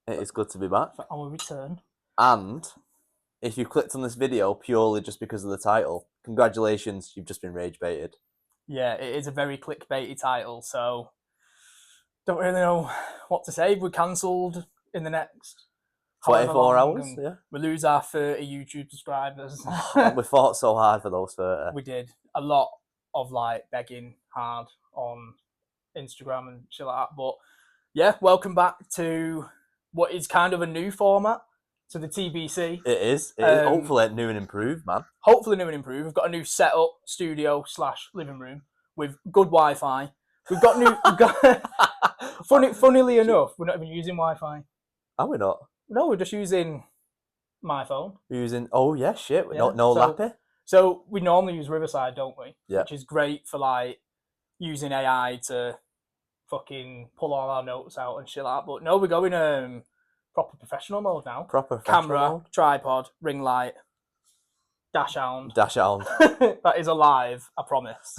It is good to be back. For our return. And if you clicked on this video purely just because of the title, congratulations, you've just been rage baited. Yeah, it is a very clickbaity title, so don't really know what to say. We're cancelled in the next 24 hours, yeah. We lose our 30 YouTube subscribers. We fought so hard for those 30. We did. A lot of like begging hard on Instagram and shit like that. But yeah, welcome back to what is kind of a new format to the TBC. It is. Hopefully new and improved, man. Hopefully new and improved. We've got a new setup, studio / living room with good Wi-Fi. We've got new. Funnily enough, we're not even using Wi-Fi. Are we not? No, we're just using my phone. We're using. Oh yeah, shit. Yeah. No lappy. So we normally use Riverside, don't we? Yeah. Which is great for like using AI to fucking pull all our notes out and shit like that. But no, we're going proper professional mode now. Proper camera, mode. tripod, ring light, dash hound. That is alive, I promise.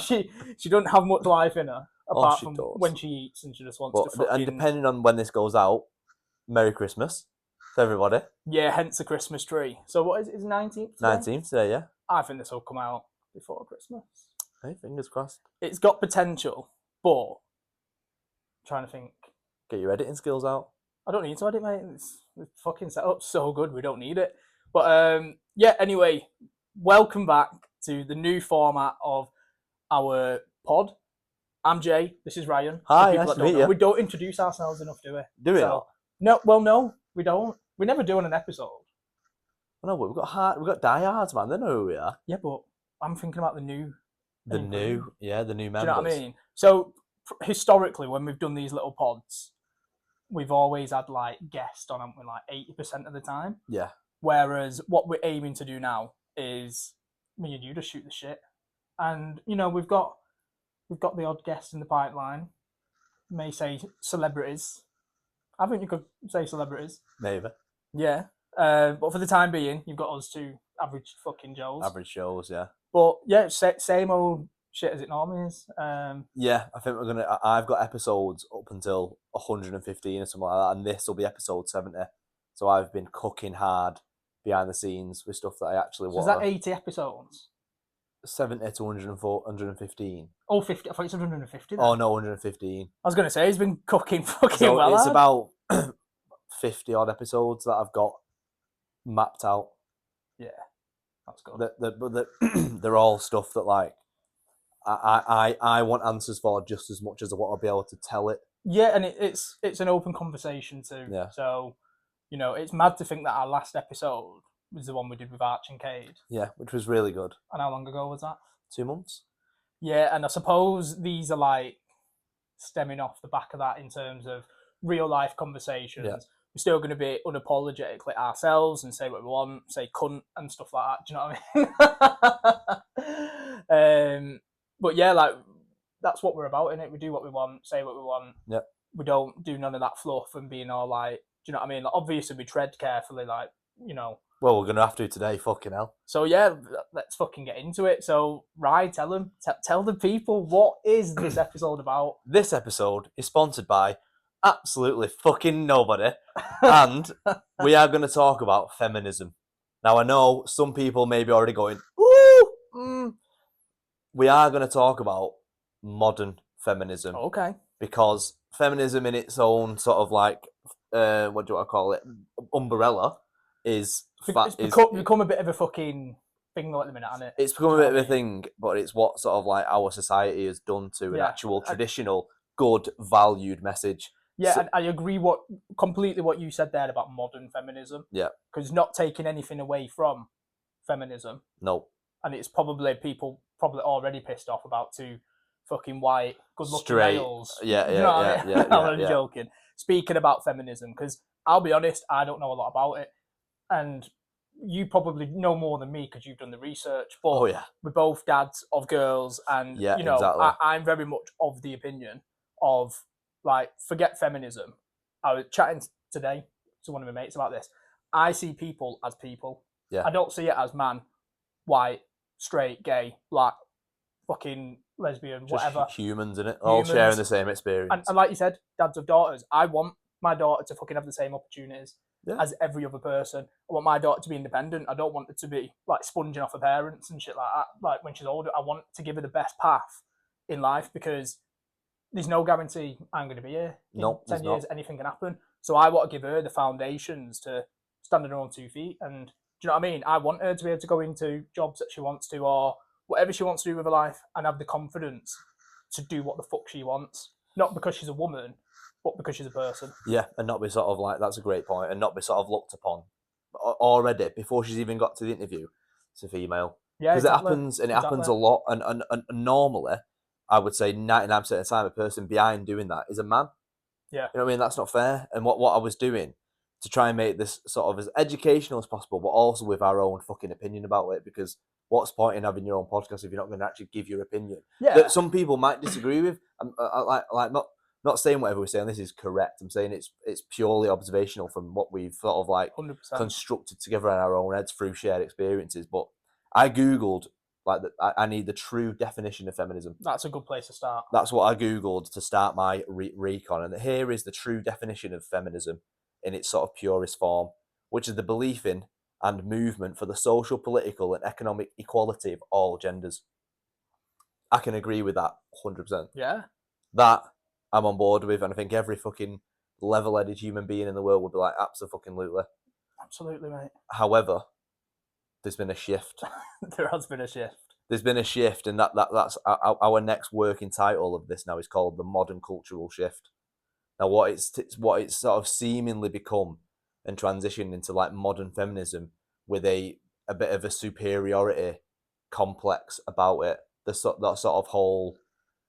She doesn't have much life in her apart from when she eats and she just wants to fucking... And depending on when this goes out, Merry Christmas to everybody. Yeah, hence the Christmas tree. So what is it? Is it 19th today? 19th today, yeah. I think this will come out before Christmas. Hey, fingers crossed. It's got potential, but I'm trying to think. Get your editing skills out. I don't need to edit, mate. The fucking setup's so good, we don't need it. But yeah, anyway, welcome back to the new format of our pod. I'm Jay, this is Ryan. Hi, nice to meet you. We don't introduce ourselves enough, do we? Do we not? No, well, no, we don't. We never do on an episode. No, but we've got diehards, man. They know who we are. Yeah, but I'm thinking about the new members. Do you know what I mean? So, historically, when we've done these little pods, we've always had, like, guests on, haven't we, like, 80% of the time? Yeah. Whereas what we're aiming to do now is me and you just shoot the shit. And, you know, we've got the odd guest in the pipeline. May say celebrities. I think you could say celebrities. Maybe. Yeah. But for the time being, you've got us two average fucking Joes. Average shows, yeah. But yeah, same old shit as it normally is. Yeah, I think I've got episodes up until 115 or something like that, and this will be episode 70. So I've been cooking hard behind the scenes with stuff that I actually want. Is that 80 episodes? 70 to 115. Oh, 50. I thought it's 150 then. Oh, no, 115. I was going to say, he's been cooking fucking well. It's about 50 odd episodes that I've got mapped out. Yeah, that's good. They're all stuff that, like, I want answers for just as much as I want to be able to tell it. Yeah, and it's an open conversation too. Yeah. So, you know, it's mad to think that our last episode was the one we did with Arch and Cade. Yeah, which was really good. And how long ago was that? 2 months. Yeah, and I suppose these are like stemming off the back of that in terms of real life conversations. Yeah. We're still going to be unapologetically ourselves and say what we want, say cunt and stuff like that. Do you know what I mean? But yeah, like that's what we're about, innit? We do what we want, say what we want. Yeah. We don't do none of that fluff and being all like, do you know what I mean? Like, obviously, we tread carefully, like, you know. Well, we're going to have to today, fucking hell. So yeah, let's fucking get into it. So, Ryan, tell them, tell the people, what is this episode about? This episode is sponsored by absolutely fucking nobody. And we are going to talk about feminism. Now, I know some people may be already going, ooh, we are going to talk about modern feminism. Okay. Because feminism in its own sort of like, what do I call it, umbrella is... It's become a bit of a fucking thing though at the minute, hasn't it? It's become a bit of a thing, but it's what sort of like our society has done to an actual traditional, good, valued message. Yeah, and I agree completely what you said there about modern feminism. Yeah. Because it's not taking anything away from feminism. No. And it's probably people already pissed off about two fucking white, good-looking males. Yeah. I'm joking. Speaking about feminism, because I'll be honest, I don't know a lot about it. And you probably know more than me because you've done the research. But we're both dads of girls, and you know, exactly. I'm very much of the opinion of like, forget feminism. I was chatting today to one of my mates about this. I see people as people. Yeah. I don't see it as man, white, straight, gay, black, fucking lesbian, just whatever. Humans, innit? All sharing the same experience. And like you said, dads of daughters. I want my daughter to fucking have the same opportunities as every other person. I want my daughter to be independent. I don't want her to be like sponging off her parents and shit like that. Like when she's older, I want to give her the best path in life, because there's no guarantee I'm going to be here in 10 years. Anything can happen. So I want to give her the foundations to stand on her own 2 feet. And do you know what I mean? I want her to be able to go into jobs that she wants to, or whatever she wants to do with her life, and have the confidence to do what the fuck she wants. Not because she's a woman, but because she's a person. Yeah, and not be sort of like, that's a great point, and not be sort of looked upon already before she's even got to the interview. It's a female. Yeah, because exactly. it happens, and it happens a lot. And normally, I would say 99% of the time, a person behind doing that is a man. Yeah. You know what I mean? That's not fair. And what I was doing to try and make this sort of as educational as possible, but also with our own fucking opinion about it, because what's the point in having your own podcast if you're not going to actually give your opinion? Yeah. That some people might disagree with. Like not saying whatever we're saying this is correct. I'm saying it's purely observational from what we've sort of like 100%. constructed together in our own heads through shared experiences. But I googled I need the true definition of feminism. That's a good place to start. That's what I googled to start my recon, and here is the true definition of feminism in its sort of purest form, which is the belief in and movement for the social, political, and economic equality of all genders. I can agree with that 100%. Yeah. That I'm on board with, and I think every fucking level-headed human being in the world would be like, absolutely. Absolutely, mate. However, there's been a shift. There has been a shift. There's been a shift, and that's our next working title of this now is called the modern cultural shift. Now, what it's sort of seemingly become and transitioned into like modern feminism with a bit of a superiority complex about it. That sort of whole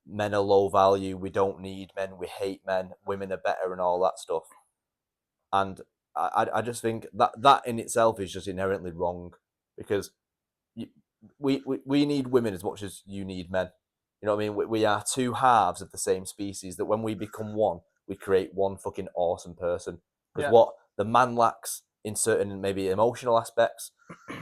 men are low value, we don't need men, we hate men, women are better, and all that stuff. And I just think that in itself is just inherently wrong, because we need women as much as you need men. You know what I mean? We are two halves of the same species that when we become one, we create one fucking awesome person. Because what the man lacks in certain maybe emotional aspects,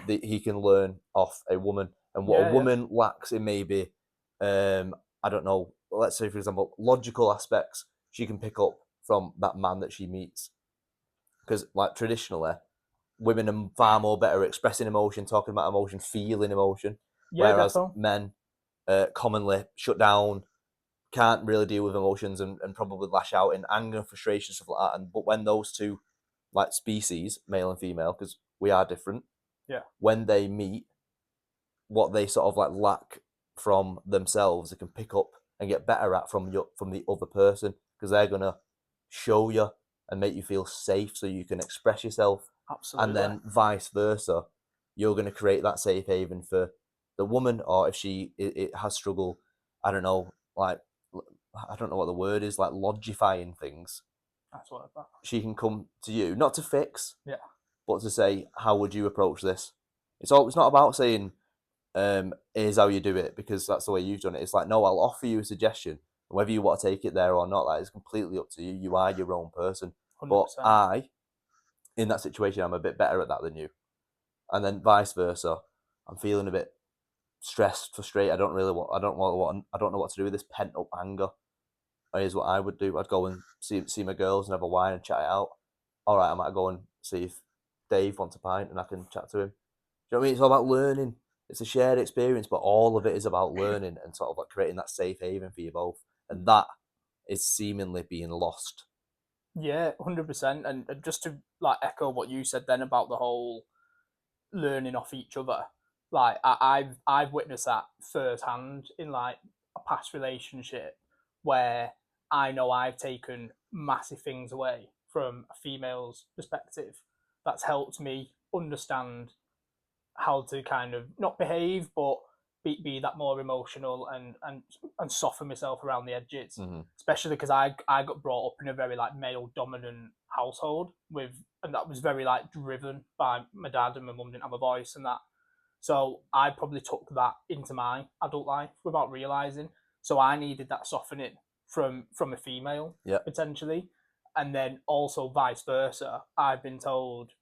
he can learn off a woman. And what a woman lacks in maybe, I don't know, let's say, for example, logical aspects, she can pick up from that man that she meets. Because like traditionally, women are far more better at expressing emotion, talking about emotion, feeling emotion. Whereas men commonly shut down, can't really deal with emotions, and probably lash out in anger, frustration, stuff like that. But when those two like species, male and female, because we are different, when they meet, what they sort of like lack from themselves, they can pick up and get better at from the other person, because they're gonna show you and make you feel safe so you can express yourself. Absolutely. And then vice versa, you're going to create that safe haven for the woman, or if she it has struggle, I don't know, like, I don't know what the word is, like logifying things. That's what I thought. She can come to you, not to fix, but to say, how would you approach this? It's not about saying, here's how you do it, because that's the way you've done it. It's like, no, I'll offer you a suggestion. Whether you want to take it there or not, that is completely up to you. You are your own person. 100%. But in that situation, I'm a bit better at that than you. And then vice versa, I'm feeling a bit stressed, frustrated. I don't know what to do with this pent up anger. Here's what I would do. I'd go and see my girls and have a wine and chat it out. All right, I might go and see if Dave wants a pint and I can chat to him. Do you know what I mean? It's all about learning. It's a shared experience, but all of it is about learning and sort of like creating that safe haven for you both. And that is seemingly being lost. Yeah, 100%. And just to like echo what you said then about the whole learning off each other, like I've witnessed that firsthand in like a past relationship where I know I've taken massive things away from a female's perspective. That's helped me understand how to kind of not behave, but be that more emotional and soften myself around the edges. Especially because I got brought up in a very like male dominant household and that was very like driven by my dad, and my mum didn't have a voice and that. So I probably took that into my adult life without realizing. So I needed that softening from a female, potentially. And then also vice versa. I've been told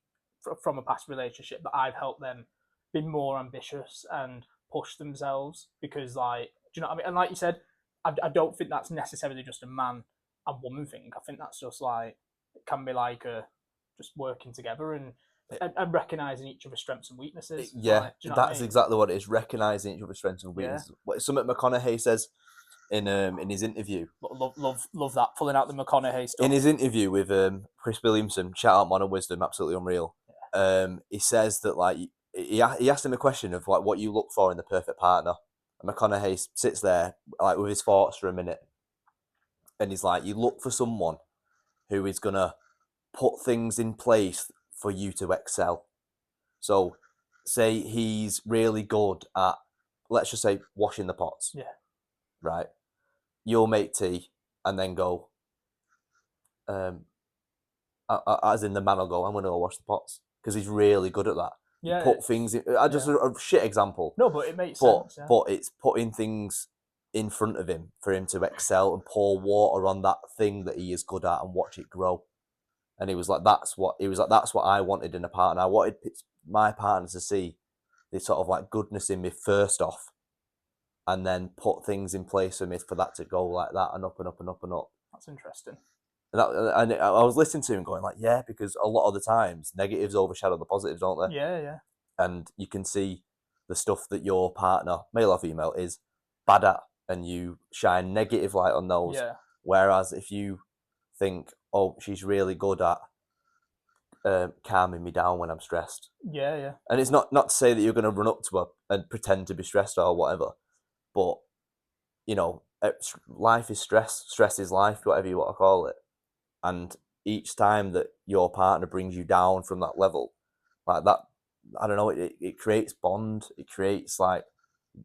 from a past relationship that I've helped them be more ambitious and push themselves, because like, do you know what I mean? And like you said, I don't think that's necessarily just a man and woman thing. I think that's just like It can be like just working together and recognizing each other's strengths and weaknesses. Yeah, like, do you know that's what I mean? exactly what it is. Recognizing each other's strengths and weaknesses. Yeah. Something McConaughey says in his interview. Love that, pulling out the McConaughey stuff. In his interview with Chris Williamson, shout out Man of Wisdom, absolutely unreal. He says that like he asked him a question of like what you look for in the perfect partner. And McConaughey sits there like with his thoughts for a minute, and he's like, you look for someone who is gonna put things in place for you to excel. So, say he's really good at, let's just say, washing the pots. Yeah. Right. You'll make tea and then go, as in the man will go, I'm going to go wash the pots because he's really good at that. Yeah. Put things in, just a shit example. No, but it makes sense. Yeah. But it's putting things in front of him for him to excel and pour water on that thing that he is good at and watch it grow. And he was like, that's what I wanted in a partner. I wanted my partner to see this sort of like goodness in me first off, and then put things in place for me for that to go like that and up and up and up and up. That's interesting. And I was listening to him going like, yeah, because a lot of the times negatives overshadow the positives, don't they? Yeah, yeah. And you can see the stuff that your partner, male or female, is bad at, and you shine negative light on those. Yeah. Whereas if you think, oh, she's really good at calming me down when I'm stressed. Yeah, yeah. And it's not to say that you're going to run up to her and pretend to be stressed or whatever, but you know, life is stress. Stress is life, whatever you want to call it. And each time that your partner brings you down from that level, like that, I don't know, it creates bond. It creates like,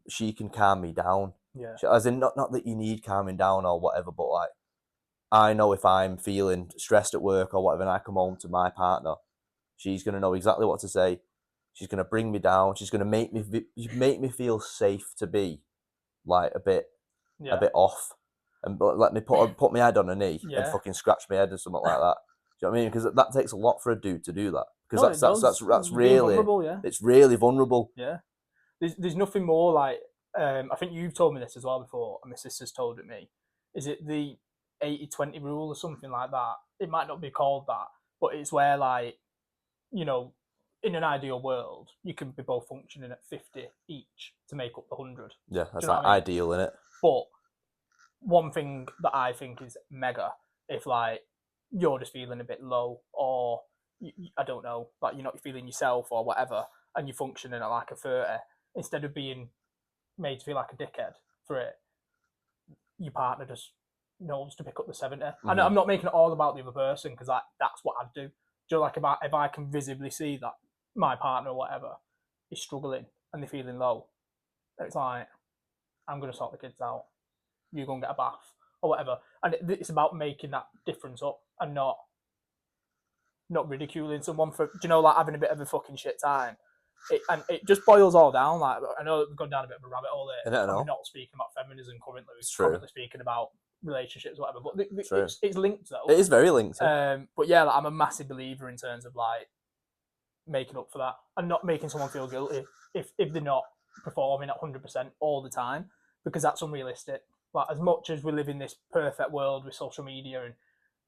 she can calm me down. Yeah. As in, not that you need calming down or whatever, but like, I know if I'm feeling stressed at work or whatever, and I come home to my partner, she's going to know exactly what to say. She's going to bring me down. She's going to make me feel safe to be like a bit off, and let me put my head on her knee and fucking scratch my head or something like that. Do you know what I mean? Because that takes a lot for a dude to do that. Because that's really vulnerable, yeah. It's really vulnerable. Yeah. There's nothing more like I think you've told me this as well before, and my sister's told it me. Is it the 80-20 rule or something like that? It might not be called that, but it's where like, you know, in an ideal world, you can be both functioning at 50 each to make up the 100. Yeah, that's like ideal, isn't it? But one thing that I think is mega, if like you're just feeling a bit low, or I don't know, like you're not feeling yourself or whatever, and you're functioning at like a 30, instead of being made to feel like a dickhead for it, your partner just knows to pick up the 70. Mm-hmm. And I'm not making it all about the other person, because that's what I'd do. Do you know, like if I can visibly see that my partner or whatever is struggling and they're feeling low, it's like, I'm going to sort the kids out. You go and get a bath or whatever. And it's about making that difference up and not ridiculing someone for, do you know, like having a bit of a fucking shit time. And it just boils all down. Like, I know we've gone down a bit of a rabbit hole there. We're not speaking about feminism currently. We're currently speaking about relationships, whatever. But it's linked though. It is very linked. But yeah, like, I'm a massive believer in terms of like making up for that and not making someone feel guilty if they're not performing at 100% all the time, because that's unrealistic. Like, as much as we live in this perfect world with social media and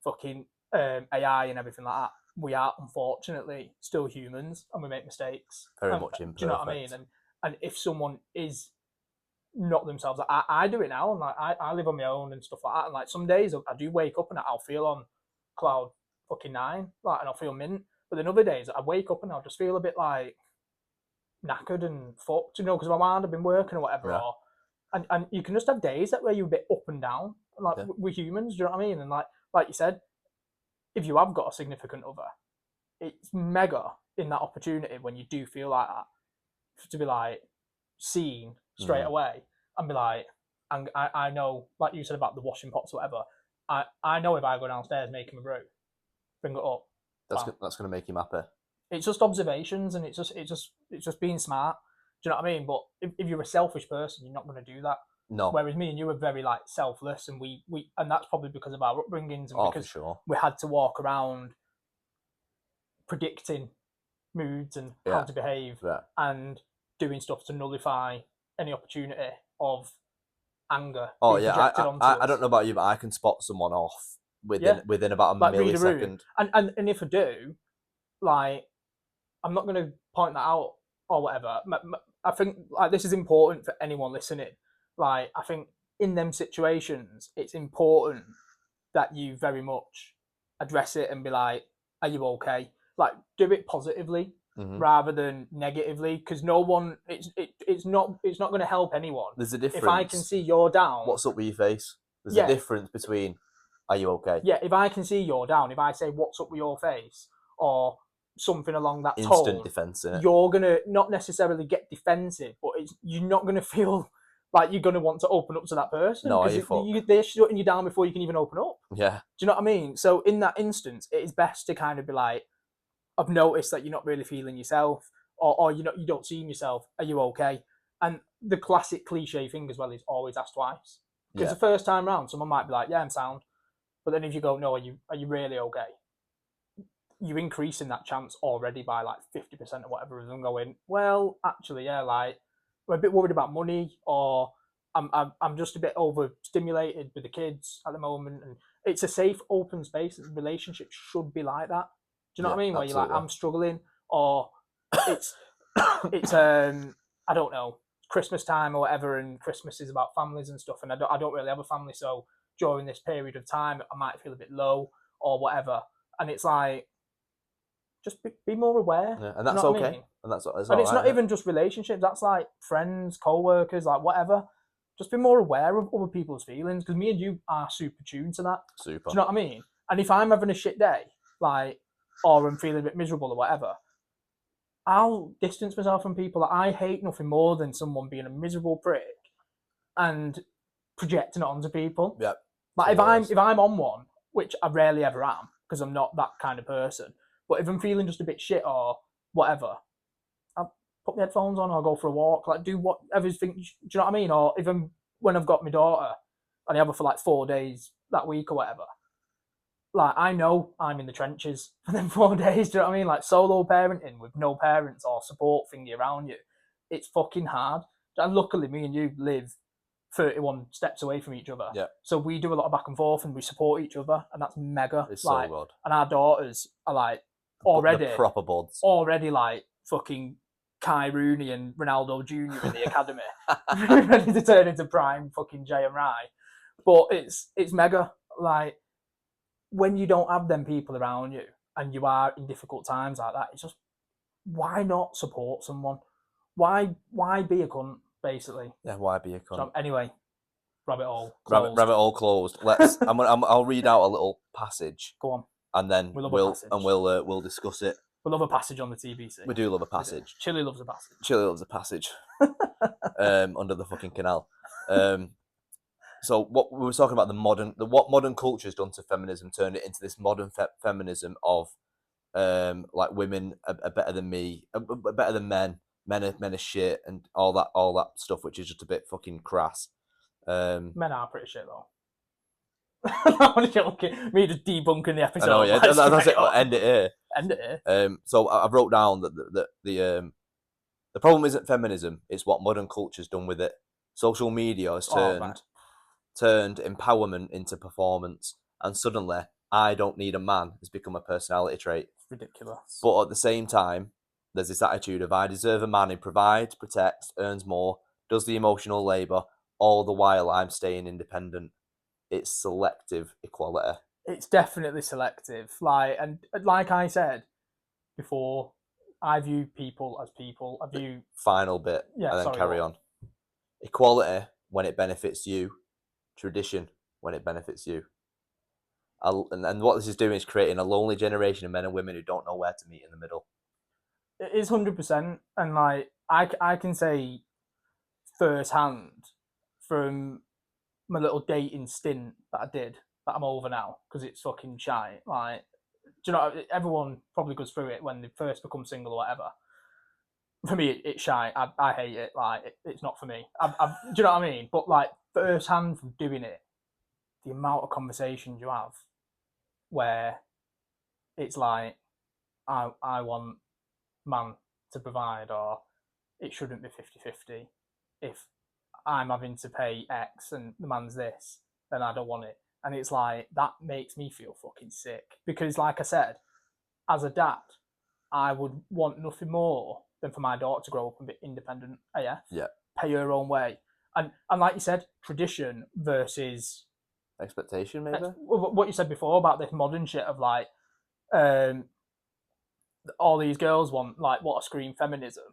fucking AI and everything like that, we are unfortunately still humans and we make mistakes. Very much imperfect. Do you know what I mean? And if someone is not themselves, like, I do it now, and like I live on my own and stuff like that. And like some days I do wake up and I'll feel on cloud fucking 9, like, and I'll feel mint. But then other days I wake up and I'll just feel a bit like knackered and fucked, you know, because my mind have been working or whatever. Yeah. And you can just have days that where you're a bit up and down. Like, we're humans, do you know what I mean? And like you said, if you have got a significant other, it's mega in that opportunity when you do feel like that, to be like seen straight away and be like, and I know, like you said about the washing pots or whatever, I know if I go downstairs, make him a brew, bring it up, that's going to make him happy. It's just observations, and it's just being smart. Do you know what I mean? But if you're a selfish person, you're not going to do that. No. Whereas me and you are very like selfless, and we and that's probably because of our upbringings and because for sure. we had to walk around predicting moods and how to behave and doing stuff to nullify any opportunity of anger. Oh yeah, I don't know about you, but I can spot someone off within about a like millisecond. And if I do, like, I'm not going to point that out or whatever. I think like this is important for anyone listening. Like, I think in them situations, it's important that you very much address it and be like, "Are you okay?" Like, do it positively rather than negatively, because no one. It's not going to help anyone. There's a difference. If I can see you're down, what's up with your face? There's a difference between, are you okay? Yeah, if I can see you're down, if I say, "What's up with your face?" or something along that instant tone, defense, you're gonna not necessarily get defensive, but you're not gonna feel like you're gonna want to open up to that person because they're shutting you down before you can even open up. Yeah. Do you know what I mean? So in that instance, it is best to kind of be like, "I've noticed that you're not really feeling yourself, or you don't see yourself. Are you okay?" And the classic cliche thing as well is always ask twice, because the first time round, someone might be like, "Yeah, I'm sound," but then if you go, "No, are you really okay?" you're increasing that chance already by like 50% or whatever of them going, "Well, actually, yeah, like, we're a bit worried about money, or I'm just a bit overstimulated with the kids at the moment." And it's a safe, open space. Relationships should be like that. Do you know what I mean? Where you're like, "I'm struggling," or it's I don't know, Christmas time or whatever, and Christmas is about families and stuff, and I don't really have a family, so during this period of time, I might feel a bit low or whatever. And it's like, just be more aware. And that's okay. I mean? And that's and it's not even just relationships. That's like friends, co-workers, like whatever. Just be more aware of other people's feelings, because me and you are super tuned to that. Super. Do you know what I mean? And if I'm having a shit day, like, or I'm feeling a bit miserable or whatever, I'll distance myself from people. I hate nothing more than someone being a miserable prick and projecting it onto people. Yeah. Like, if I'm on one, which I rarely ever am, because I'm not that kind of person. But if I'm feeling just a bit shit or whatever, I'll put my headphones on, or go for a walk, like, do whatever. Do you know what I mean? Or when I've got my daughter and I have her for like 4 days that week or whatever, like, I know I'm in the trenches for them 4 days. Do you know what I mean? Like, solo parenting with no parents or support thingy around you, it's fucking hard. And luckily, me and you live 31 steps away from each other. Yeah. So we do a lot of back and forth and we support each other, and that's mega. It's like, so good. And our daughters are like already the proper buds. Already like fucking Kai Rooney and Ronaldo Jr. in the academy. Ready to turn into prime fucking J and Rye. But it's mega. Like, when you don't have them people around you and you are in difficult times like that, it's just, why not support someone? Why be a cunt, basically? Yeah, why be a cunt? So anyway, rabbit hole closed. I'll read out a little passage. Go on. And then we'll discuss it. We love a passage on the TBC. We do love a passage. Chile loves a passage. Chile loves a passage. Under the fucking canal. So what we were talking about, what modern culture has done to feminism, turned it into this modern feminism of like, women are better than me, better than men. Men are shit, and all that stuff, which is just a bit fucking crass. Men are pretty shit though. I'm joking. Me just debunking the episode. I know, yeah. That's it. End it here. End it here. So I wrote down that the problem isn't feminism; it's what modern culture's done with it. Social media has turned empowerment into performance, and suddenly, "I don't need a man" has become a personality trait. It's ridiculous. But at the same time, there's this attitude of, "I deserve a man who provides, protects, earns more, does the emotional labour, all the while I'm staying independent." It's selective equality. It's definitely selective. Like I said before, I view people as people. I view final bit, and then carry on. Equality when it benefits you, tradition when it benefits you. And what this is doing is creating a lonely generation of men and women who don't know where to meet in the middle. It is 100%, and like, I can say firsthand from my little dating stint that I did, that I'm over now because it's fucking shite. Like, do you know, everyone probably goes through it when they first become single or whatever. For me, it's shite. I hate it. Like, it's not for me. Do you know what I mean? But like, firsthand from doing it, the amount of conversations you have where it's like, I want man to provide, or it shouldn't be 50-50. If I'm having to pay X and the man's this, then I don't want it. And it's like, that makes me feel fucking sick. Because, like I said, as a dad, I would want nothing more than for my daughter to grow up and be independent AF. Yeah. Pay her own way. And like you said, tradition versus expectation, maybe. What you said before about this modern shit of like, all these girls want like what a scream feminism,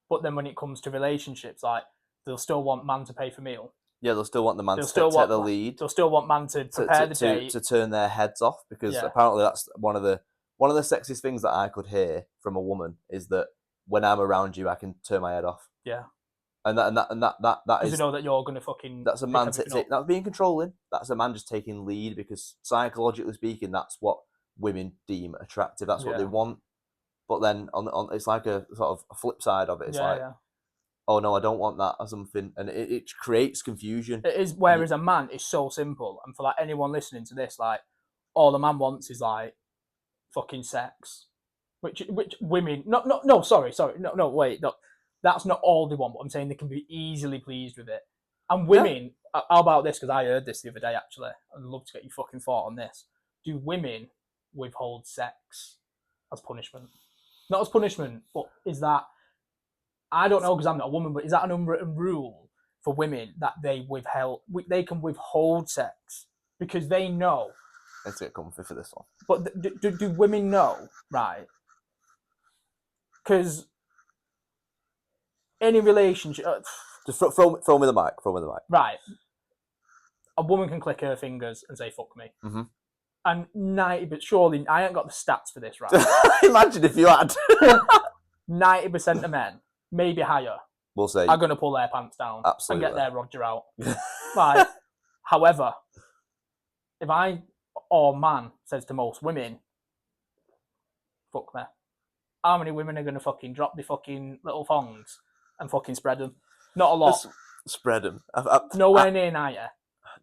but then when it comes to relationships, like they'll still want man to pay for meal. Yeah, they'll still want the man to take the lead. They'll still want man to prepare the date, to turn their heads off, because apparently that's one of the sexiest things that I could hear from a woman is that when I'm around you, I can turn my head off. Yeah. And that is, you know that you're gonna fucking. That's a man that's being controlling. That's a man just taking lead, because psychologically speaking, that's what women deem attractive. That's what they want. But then on it's like a sort of a flip side of it. It's oh no, I don't want that or something, and it creates confusion. It is. Whereas a man is so simple, and for like anyone listening to this, like all the man wants is like fucking sex, which women wait, that's not all they want, but I'm saying they can be easily pleased with it. And women, how about this? Because I heard this the other day actually. I'd love to get your fucking thought on this. Do women withhold sex as punishment? Not as punishment, but is that, I don't know because I'm not a woman, but is that an unwritten rule for women that they can withhold sex because they know? Let's get comfy for this one. But do women know, right? Because any relationship, just throw me the mic. Right, a woman can click her fingers and say "fuck me," and 90%. But surely I ain't got the stats for this, right? Imagine if you had. 90% of men, maybe higher, we'll say, are going to pull their pants down absolutely and get their Roger out. Right. However, if I or man says to most women, "Fuck me," how many women are going to fucking drop the fucking little thongs and fucking spread them? Not a lot. Just spread them. Nowhere near 90.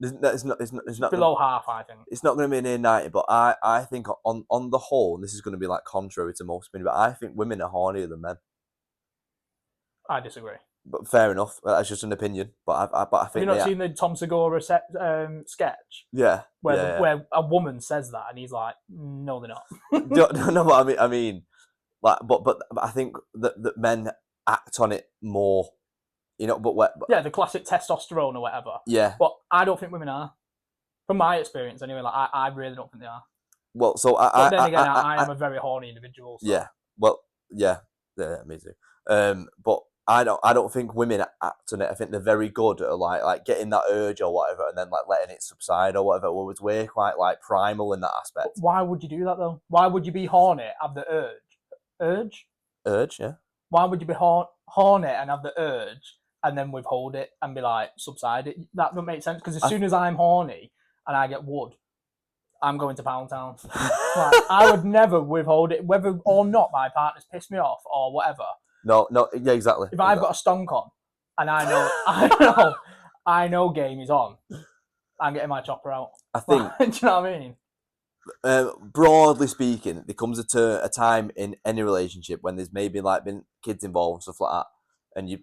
It's not below half, I think. It's not going to be near 90, but I think on the whole, and this is going to be like contrary to most men, but I think women are hornier than men. I disagree. But fair enough. That's just an opinion. But I think. Have you not seen the Tom Segura sketch? Yeah. Where a woman says that, and he's like, "No, they're not." No, but I mean, like, but I think that men act on it more. You know, but yeah, the classic testosterone or whatever. Yeah. But I don't think women are. From my experience, anyway, like I really don't think they are. Well, so but then again, I am a very horny individual. So. Yeah. Well, yeah, me too. But I don't think women act on it. I think they're very good at like getting that urge or whatever, and then like letting it subside or whatever. Whereas we're quite like primal in that aspect. But why would you do that though? Why would you be horny, have the urge? Urge, yeah. Why would you be horny and have the urge and then withhold it and be like subside it? That doesn't make sense, because as soon as I'm horny and I get wood, I'm going to Pound Town. Like, I would never withhold it, whether or not my partner's pissed me off or whatever. No, yeah, exactly. If I've got a stonk on and I know game is on, I'm getting my chopper out. I think. Do you know what I mean? Broadly speaking, there comes a time in any relationship when there's maybe like been kids involved and stuff like that, and you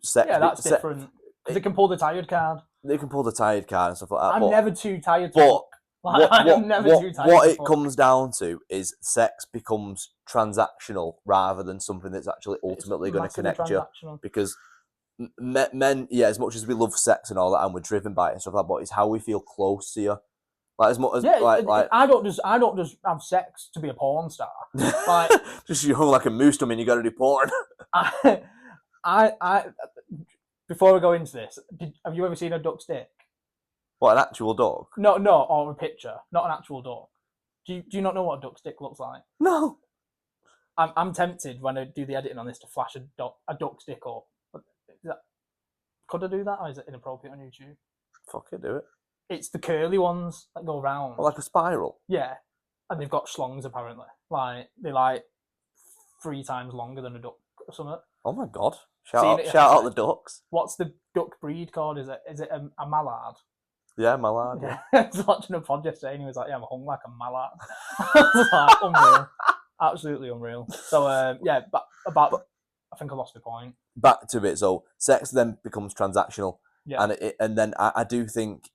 sex. Yeah, that's different. Because they can pull the tired card. They can pull the tired card and stuff like that. I'm never too tired to fuck. What it comes down to is sex becomes transactional rather than something that's actually ultimately going to connect you. Because men, yeah, as much as we love sex and all that, and we're driven by it and stuff like that, but it's how we feel close to you. Like as much as like I don't just have sex to be a porn star. Like just you hung like a moose to me and you got to do porn. I before we go into this, have you ever seen a duck's dick? What, an actual dog? No, or a picture, not an actual dog. Do you not know what a duck's dick looks like? No. I'm tempted when I do the editing on this to flash a duck's dick up. Could I do that, or is it inappropriate on YouTube? Fuck it, do it. It's the curly ones that go round. Like a spiral? Yeah. And they've got schlongs, apparently. Like, they're like 3 times longer than a duck or something. Oh my God. Shout out the ducks. What's the duck breed called? Is it a mallard? Yeah, mallard. Yeah. I was watching a pod yesterday and he was like, yeah, I'm hung like a mallard. I was like, unreal. Absolutely unreal. So, I think I lost the point. Back to it. So, sex then becomes transactional. Yeah. And then I do think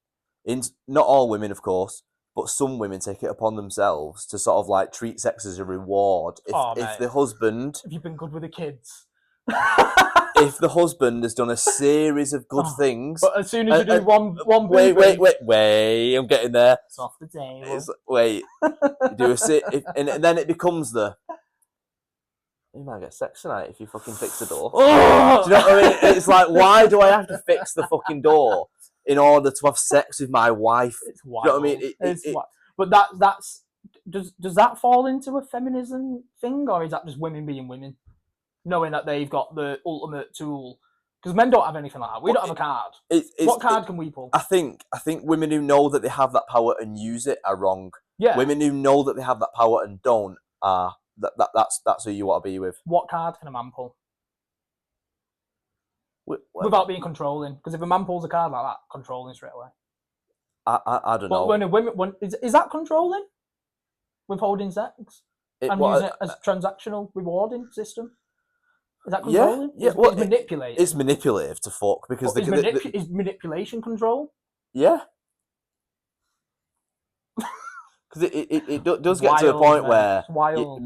not all women, of course, but some women take it upon themselves to sort of like treat sex as a reward. If the husband, have you been good with the kids? If the husband has done a series of good things, but as soon as you do one wait, I'm getting there. It's off the table. Wait, you do and then it becomes you might get sex tonight if you fucking fix the door. Do you know what I mean? It's like, why do I have to fix the fucking door in order to have sex with my wife? It's wild. Do you know what I mean? But that's does that fall into a feminism thing, or is that just women being women, knowing that they've got the ultimate tool? Because men don't have anything like that. We don't have a card. What card can we pull? I think women who know that they have that power and use it are wrong. Yeah. Women who know that they have that power and don't are that's who you want to be with. What card can a man pull? Without being controlling, because if a man pulls a card like that, controlling straight away. I don't know. When is that controlling? Withholding sex and using it as a transactional rewarding system. Is that controlling? Yeah. It's manipulative. It's manipulative to fuck because is manipulation control? Yeah. Because it does get to a point where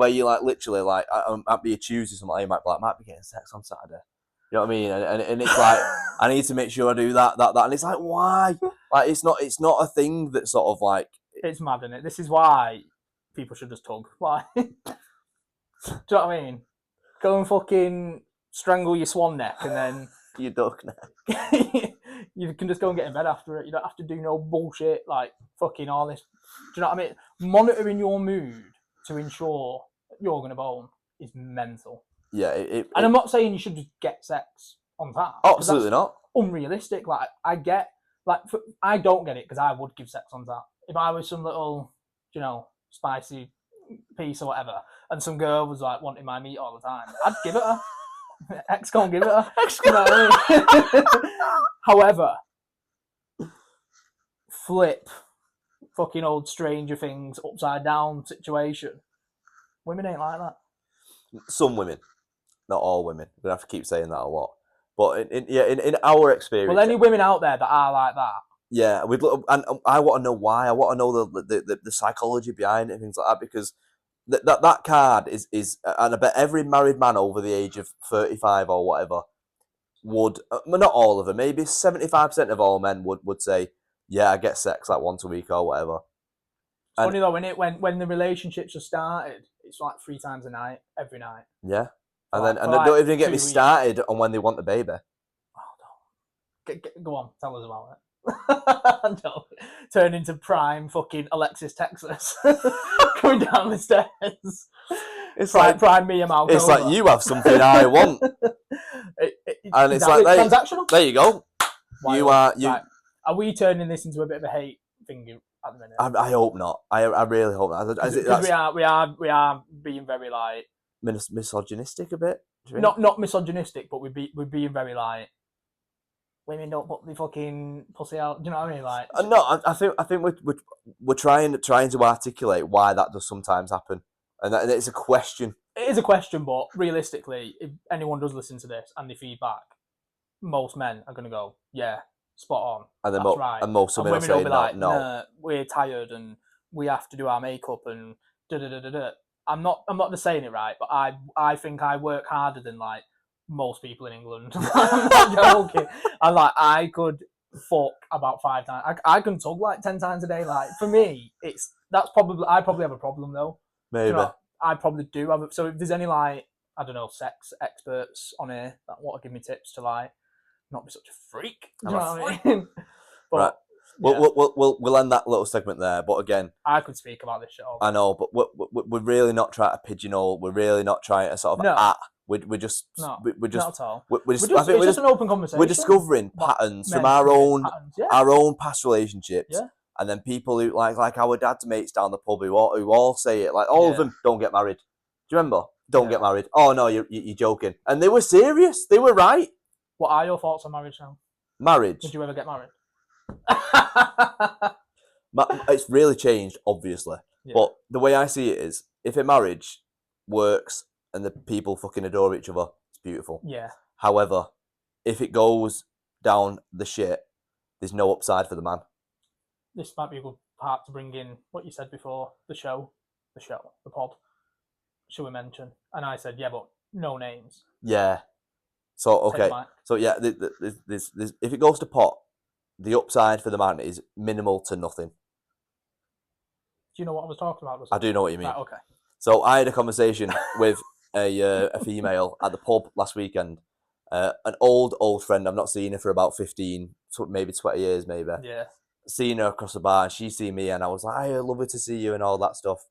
you like literally like I might be a Tuesday, something like you might be like, might be getting sex on Saturday. You know what I mean? And it's like I need to make sure I do that, and it's like, why? Like it's not a thing that sort of like it's mad, isn't it? This is why people should just tug. Why? Do you know what I mean? Go and fucking strangle your swan neck and then your duck neck. You can just go and get in bed after it. You don't have to do no bullshit like fucking all this. Do you know what I mean? Monitoring your mood to ensure that you're going to bone is mental. Yeah, and I'm not saying you should just get sex on that. Absolutely not. Unrealistic. Like I get, I don't get it because I would give sex on that. If I was some little, spicy piece or whatever, and some girl was like wanting my meat all the time, I'd give it her. X can't give it her. You know what I mean? However, flip fucking old Stranger Things upside down situation. Women ain't like that. Some women, not all women. We're gonna have to keep saying that a lot. But in our experience, well, any women out there that are like that. Yeah, and I want to know why. I want to know the psychology behind it and things like that, because that card is and I bet every married man over the age of 35 or whatever would, not all of them, maybe 75% of all men would say, yeah, I get sex like once a week or whatever. It's funny though, when the relationships are started, it's like 3 times a night, every night. Yeah, and don't even get me started on when they want the baby. Oh, no. Go on, tell us about it. No. Turn into prime fucking Alexis Texas coming down the stairs. It's like prime me and Malcolm. It's like you have something I want, and it's like transactional. There you go. Wild. Are we turning this into a bit of a hate thing at the minute? I hope not. I really hope not. Because we are being very like misogynistic a bit. Not misogynistic, but we're being very like, women don't put the fucking pussy out. Do you know what I mean? Like, no, I think we're trying to articulate why that does sometimes happen, and it's a question. It is a question, but realistically, if anyone does listen to this and they feedback, most men are going to go, yeah, spot on. And that's right. And most women will be like, no, nah, we're tired and we have to do our makeup and da da da da da. I'm not just saying it right, but I think I work harder than like most people in England. I'm not joking. I could fuck about 5 times. I can tug like 10 times a day. Like for me, I probably have a problem though. Maybe I probably do have. So if there's any like, I don't know, sex experts on here that want to give me tips to like not be such a freak. Do you know what I mean? But, right. We'll end that little segment there. But again, I could speak about this shit all day. I know, but we're really not trying to pigeonhole. We're really not trying to sort of we're just not at all. It's just an open conversation. We're discovering patterns from our own past relationships, and then people who like our dad's mates down the pub who all say it. Like all of them don't get married. Do you remember? Don't get married. Oh no, you're joking. And they were serious. They were right. What are your thoughts on marriage now? Marriage. Did you ever get married? It's really changed, obviously. Yeah. But the way I see it is, if a marriage works and the people fucking adore each other, it's beautiful. Yeah. However, if it goes down the shit, there's no upside for the man. this might be a good part to bring in what you said before, the pod. Should we mention? And I said, yeah, but no names. Yeah. So, okay. So, yeah, this, if it goes to pot, the upside for the man is minimal to nothing. Do you know what I was talking about? I do know what you mean. Right, okay. So I had a conversation with a female at the pub last weekend. An old friend. I've not seen her for about 15, maybe 20 years, maybe. Yeah. Seen her across the bar, and she seen me, and I was like, "Hey, lovely to see you," and all that stuff.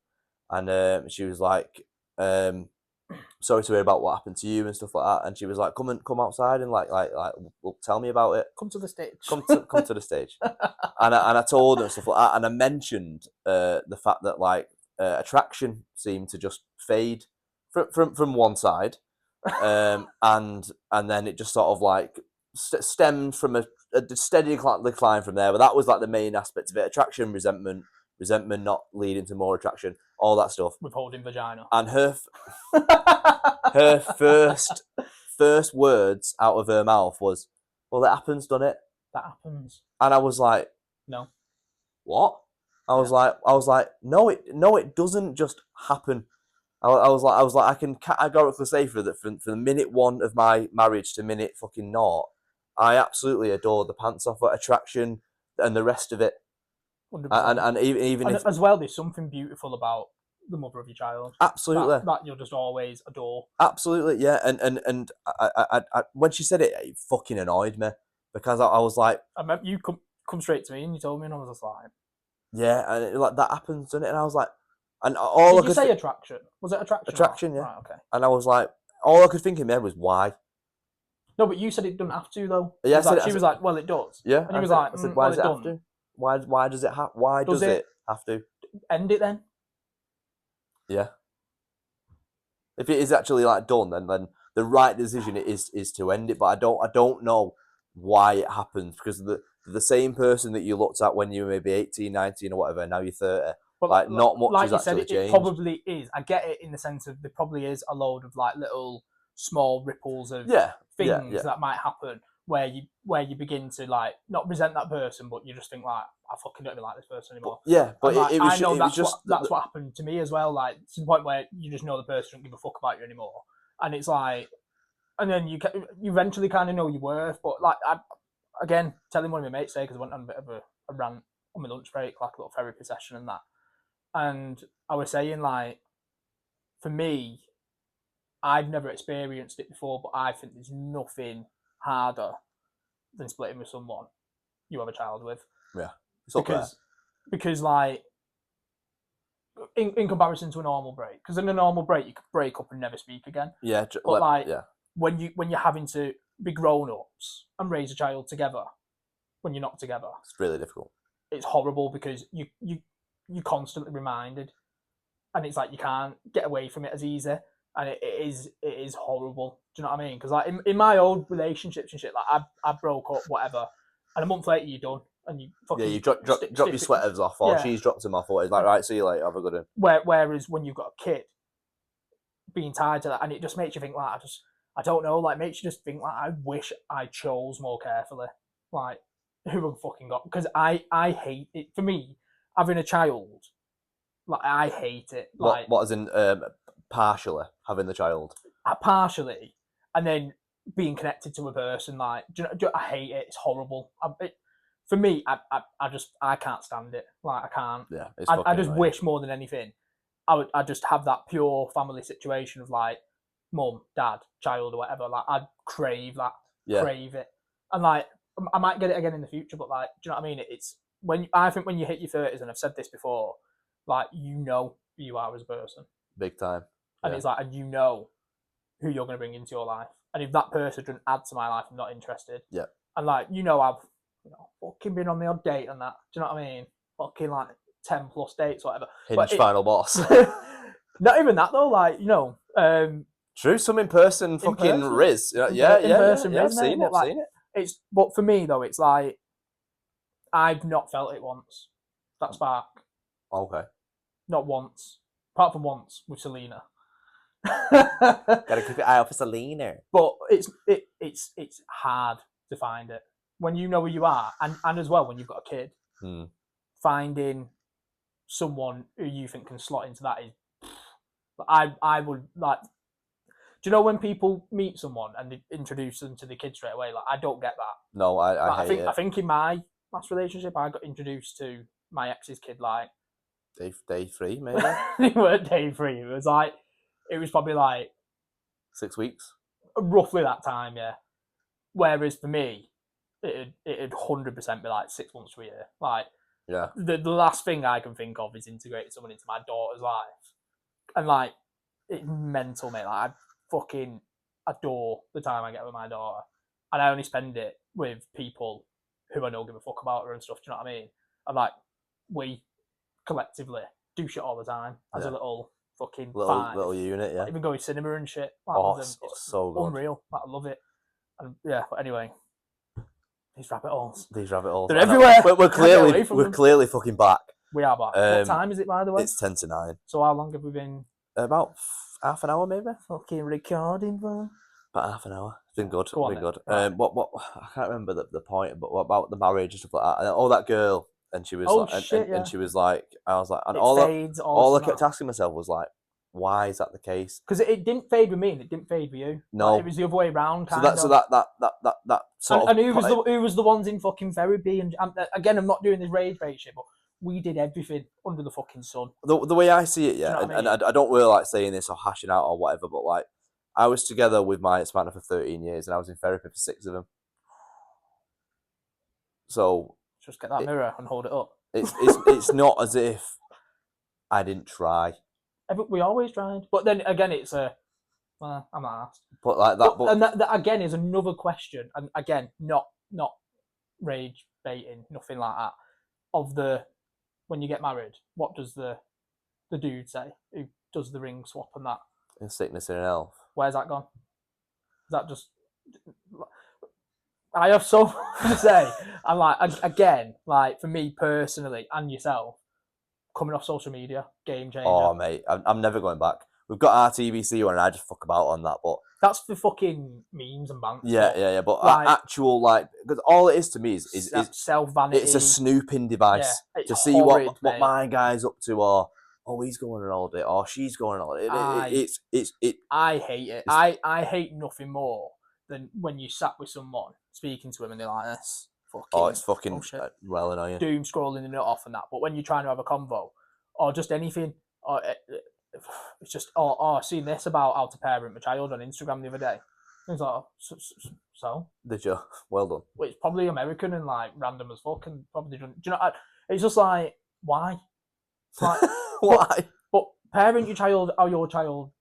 And she was like, "Sorry to hear about what happened to you and stuff like that." And she was like, "Come outside and like, tell me about it. Come to the stage. Come to the stage." and I told her and stuff like that, and I mentioned the fact that like attraction seemed to just fade from one side, and then it just sort of like stemmed from a steady decline from there. But that was like the main aspect of it: attraction, resentment not leading to more attraction, all that stuff. Withholding vagina. And her first words out of her mouth was, "Well, that happens, doesn't it?" That happens. And I was like, "No." What? I was like, no, it doesn't just happen. I was like, I can categorically say for the minute one of my marriage to minute fucking naught, I absolutely adore the pants off attraction and the rest of it. 100%. And even and if, as well, there's something beautiful about the mother of your child. Absolutely. That you'll just always adore. Absolutely, yeah. And I when she said it, it fucking annoyed me because I was like, I remember you come straight to me and you told me, and I was just like, yeah, and like that happens, doesn't it? And I was like, and all Did you say attraction? Was it attraction? Attraction, yeah. Right, okay. And I was like, all I could think in my head was why. No, but you said it doesn't have to though. Yeah, she was like, well, it does. Yeah, and he was like, I said, why does it have to? Why does it have? Why does it have to? End it then. Yeah. If it is actually like done, then the right decision is to end it. But I don't know why it happens because the same person that you looked at when you were maybe 18, 19 or whatever, now you're 30. But like not much like has actually said, changed. It probably is. I get it in the sense of there probably is a load of like little small ripples of things that might happen where you begin to like not resent that person, but you just think like, I fucking don't like this person anymore. But like, I know that's what happened to me as well. Like to the point where you just know the person doesn't give a fuck about you anymore, and it's like, and then you eventually kind of know your worth. But like again, telling one of my mates today because I went on a bit of a rant on my lunch break, like a little therapy session and that. And I was saying, like, for me, I've never experienced it before, but I think there's nothing harder than splitting with someone you have a child with. Yeah. Because like, in comparison to a normal break, because in a normal break, you could break up and never speak again. Yeah. But when you're having to be grown-ups and raise a child together, when you're not together, it's really difficult. It's horrible because you're constantly reminded, and it's like you can't get away from it as easy, and it is horrible. Do you know what I mean? Because like in my old relationships and shit, like I broke up, whatever, and a month later you're done, and you fucking you drop your sweaters off, or she's dropped them off, or it's like, right, see you later, have a good one. Whereas when you've got a kid, being tied to that, and it just makes you think like I don't know, like makes you just think like I wish I chose more carefully, like who I've fucking got, because I hate it. For me, having a child, like I hate it. Like what as in partially having the child? Partially, and then being connected to a person, like I hate it. It's horrible. For me, I can't stand it. Like I can't. Yeah, I just wish more than anything, I just have that pure family situation of like mum, dad, child, or whatever. Like I'd crave that, crave it, and like I might get it again in the future. But like, do you know what I mean? It's I think when you hit your 30s, and I've said this before, like you know who you are as a person, big time, and it's like, and you know who you're going to bring into your life, and if that person doesn't add to my life, I'm not interested. Yeah, and like I've fucking been on the odd date and that. Do you know what I mean? Fucking like 10 plus dates, whatever. Hinge final boss. Not even that though. Like true. Some in person fucking Riz. Yeah. I've seen it. It's but for me though, it's like I've not felt it once. That spark. Okay. Not once, apart from once with Selena. Gotta keep your eye out for Selena. But it's hard to find it when you know who you are, and as well when you've got a kid. finding someone who you think can slot into that is, I would like. Do you know when people meet someone and they introduce them to the kid straight away? Like, I don't get that. No, I hate it. I think in my last relationship, I got introduced to my ex's kid like day 3, maybe. They weren't day 3. It was probably like 6 weeks, roughly that time, yeah. Whereas for me, it'd 100% be like 6 months to a year. Like, yeah. The last thing I can think of is integrating someone into my daughter's life, and like, it's mental, mate. Like, I fucking adore the time I get with my daughter, and I only spend it with people who I know give a fuck about her and stuff. Do you know what I mean? And like, we collectively do shit all the time as a little fucking little unit, yeah. Like, even go to cinema and shit. Like, it's so good. Unreal. Like, I love it. And yeah, but anyway, these rabbit holes. They're everywhere. We're clearly fucking back. We are back. What time is it, by the way? It's 10 to 9. So how long have we been? About half an hour, maybe. Fucking recording for? About half an hour. It's been good. Go on, been good. Right. What I can't remember the point, but what about the marriage and stuff like that? And, that girl, and she was and she was like, I was like, and all I kept asking myself was like, why is that the case? Because it didn't fade with me, and it didn't fade with you. No, like, it was the other way around. So that sort of. And who was the ones in fucking therapy? And again, I'm not doing this rage bait shit, but we did everything under the fucking sun. The way I see it, yeah, you know and I don't really like saying this or hashing out or whatever, but like, I was together with my ex-partner for 13 years, and I was in therapy for 6 of them. So just get that mirror and hold it up. It's not as if I didn't try. We always tried, but then again, it's I'm not asked. But like that, and that again is another question, and again, not rage baiting, nothing like that. Of when you get married, what does the dude say who does the ring swap and that? In sickness and in health. Where's that gone? Is that just? I have so much to say. And like, again, like, for me personally and yourself, coming off social media, game changer. Oh mate, I'm never going back. We've got our TBC one, and I just fuck about on that, but that's for fucking memes and banks. Yeah. But like, actual, like, because all it is to me is self vanity. It's a snooping device to see what my guy's up to, or he's going on holiday, or she's going on holiday. I hate it. I hate nothing more than when you sat with someone speaking to them and they're like this. It's fucking well annoying. Doom scrolling the note off and that. But when you're trying to have a convo or just anything, or it's just I've seen this about how to parent my child on Instagram the other day. It's like, so did you? Well done. Well, it's probably American and like random as fuck, and probably do you know? It's just like, why? Like, why? But parent your child how your child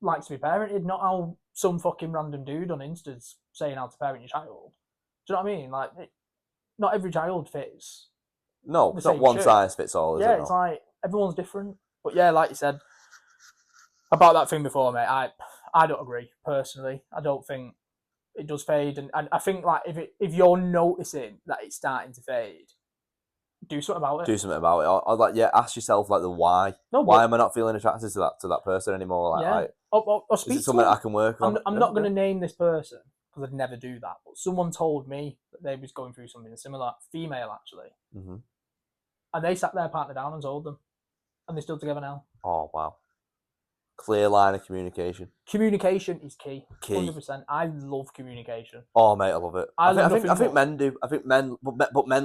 likes to be parented, not how some fucking random dude on Insta's saying how to parent your child. Do you know what I mean? Like, not every child fits. No, it's not one size fits all, is it? Yeah, it's like, everyone's different. But yeah, like you said, about that thing before, mate, I don't agree, personally. I don't think it does fade. And I think, like, if you're noticing that it's starting to fade, do something about it. Do something about it. Or like, ask yourself, like, the why. No, why am I not feeling attracted to that person anymore? Like, or speak is it something I can work on? I'm not going to name this person, because I'd never do that. But someone told me that they was going through something similar, female actually. Mm-hmm. And they sat their partner down and told them. And they're still together now. Oh, wow. Clear line of communication. Communication is key. 100%. I love communication. Oh, mate, I love it. I think men do. I think men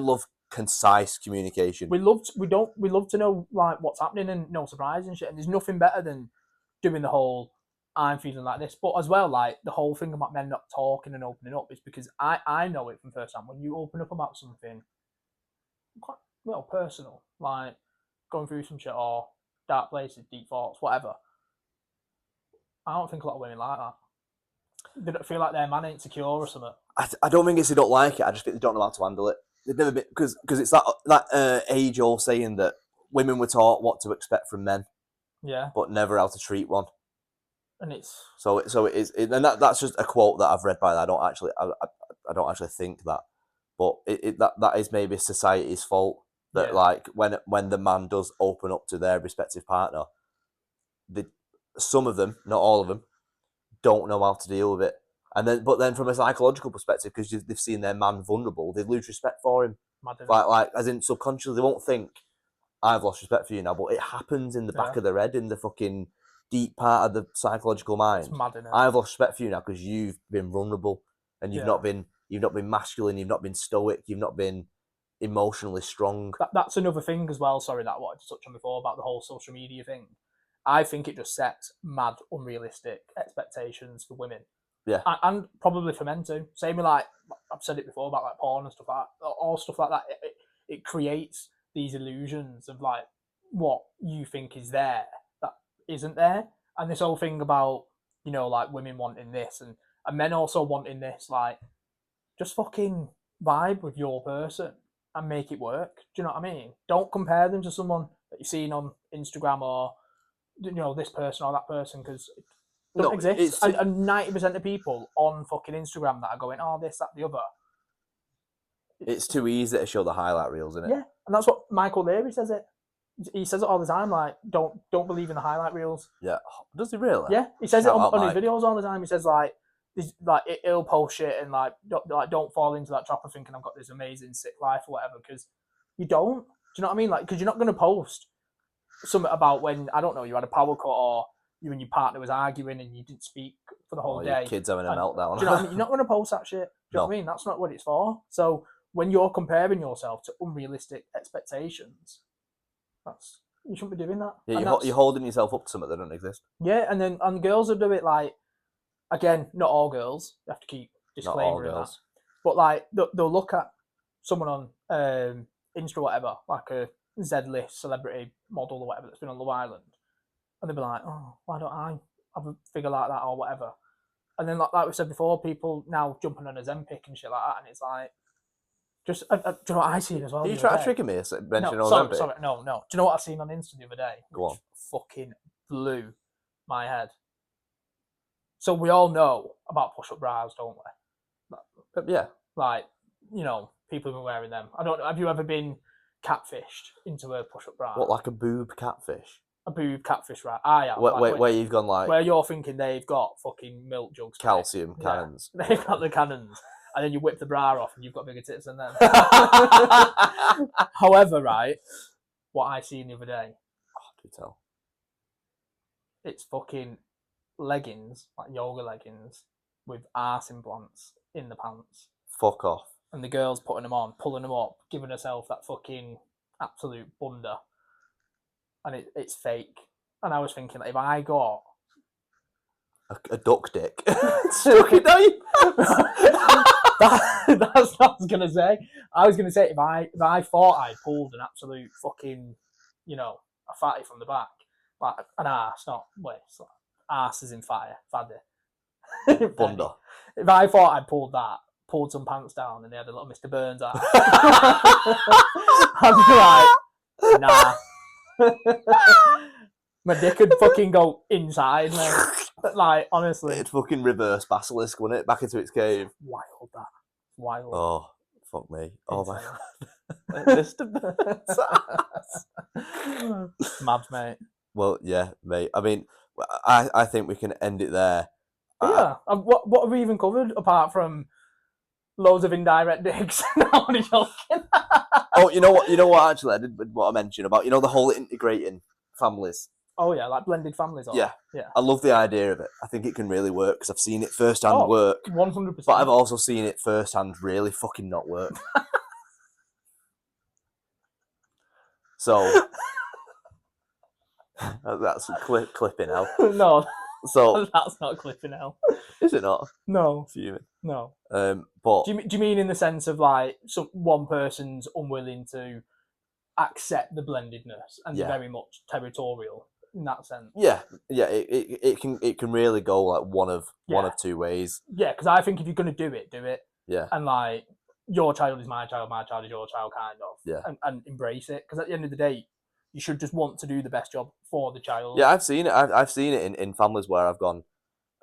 love concise communication. We love to know, like, what's happening and no surprise and shit. And there's nothing better than doing the whole I'm feeling like this. But as well, like, the whole thing about men not talking and opening up is because I know it from first hand. When you open up about something quite personal, like going through some shit or dark places, deep thoughts, whatever, I don't think a lot of women like that. They don't feel like their man ain't secure or something. I don't think it's they don't like it. I just think they don't know how to handle it. They've never been, because it's that age-old saying that women were taught what to expect from men, but never how to treat one. And it's so it is, and that's just a quote that I've read by that. I don't actually think that, but that is maybe society's fault that like when the man does open up to their respective partner, some of them, not all of them, don't know how to deal with it. But then from a psychological perspective, because they've seen their man vulnerable, they lose respect for him. Like as in subconsciously, they won't think I've lost respect for you now, but it happens in the back of their head, in the fucking deep part of the psychological mind. It's mad, innit? I've lost respect for you now because you've been vulnerable and you've not been masculine, you've not been stoic, you've not been emotionally strong. That's another thing as well. Sorry, that I wanted to touch on before about the whole social media thing. I think it just sets mad, unrealistic expectations for women. Yeah. And probably for men too. Same with, like, I've said it before about like porn and stuff like that. All stuff like that. It creates these illusions of like what you think is there that isn't there. And this whole thing about, you know, like women wanting this and men also wanting this, like, just fucking vibe with your person and make it work. Do you know what I mean? Don't compare them to someone that you've seen on Instagram or, you know, this person or that person, because it doesn't exist. And 90% of people on fucking Instagram that are going, oh, this, that, the other. It's too easy to show the highlight reels, isn't it? Yeah, and that's what Michael Leary says it. He says it all the time, like, don't believe in the highlight reels. Yeah. Does he really? Yeah, he says it on his videos all the time. He says, like, it'll post shit and like don't fall into that trap of thinking I've got this amazing sick life or whatever, because you don't. Do you know what I mean? Like, because you're not going to post something about when, I don't know, you had a power cut or you and your partner was arguing and you didn't speak for the whole day. Your kid's having a meltdown. Do you know what I mean? You're not going to post that shit. Do you know what I mean? That's not what it's for. So when you're comparing yourself to unrealistic expectations, you shouldn't be doing that. Yeah, you're holding yourself up to something that doesn't exist. Yeah, and girls will do it, like, again, not all girls. You have to keep disclaimer in that. But like they'll look at someone on Insta or whatever, like a Z-list celebrity model or whatever that's been on Love Island, and they'll be like, oh, why don't I have a figure like that or whatever? And then like we said before, people now jumping on a Ozempic and shit like that, and it's like, just do you know what I seen as well? Are you trying to trigger me? Mentioning Ozempic? Sorry, no. Do you know what I seen on Insta the other day? Go on. Fucking blew my head. So we all know about push-up bras, don't we? Yeah. Like, you know, people have been wearing them. I don't know. Have you ever been catfished into a push-up bra? What, like a boob catfish? A boob catfish, right? I have. Where you've gone like... Where you're thinking they've got fucking milk jugs. Calcium cannons. Yeah, they've got the cannons. And then you whip the bra off and you've got bigger tits than them. However, right, what I seen the other day... Oh, do tell. It's fucking leggings, like yoga leggings, with arse implants in the pants. Fuck off. And the girl's putting them on, pulling them up, giving herself that fucking absolute bunda. And it's fake. And I was thinking, like, if I got a duck dick stuck it down your that's what I was gonna say. I was gonna say if I thought I pulled an absolute fucking, you know, a fatty from the back, like an arse, not waist, like, arse is in faddy. Bunda. If I thought I pulled some pants down and they had a little Mr. Burns out, I'd be like, nah. My dick would fucking go inside, mate. Like, honestly. It'd fucking reverse basilisk, wouldn't it? Back into its cave. Wild, that. Wild. Oh, fuck me. Oh, my God. Mr. Burns. Mad, mate. Well, yeah, mate. I mean, I think we can end it there. Yeah. What have we even covered apart from loads of indirect dicks? No, I'm joking. Oh, you know what? Actually, I did what I mentioned about, the whole integrating families. Oh yeah, like blended families. Yeah. I love the idea of it. I think it can really work because I've seen it firsthand work. 100%. But I've also seen it firsthand really fucking not work. So that's clipping out. No. So that's not clipping out. Is it not? No. Fuming. No. But do you mean in the sense of like one person's unwilling to accept the blendedness and they're very much territorial in that sense? Yeah. It can really go like one of two ways. Yeah, because I think if you're gonna do it. Yeah. And like, your child is my child is your child, kind of. Yeah. And embrace it, because at the end of the day, you should just want to do the best job for the child. Yeah, I've seen it. I've seen it in families where I've gone,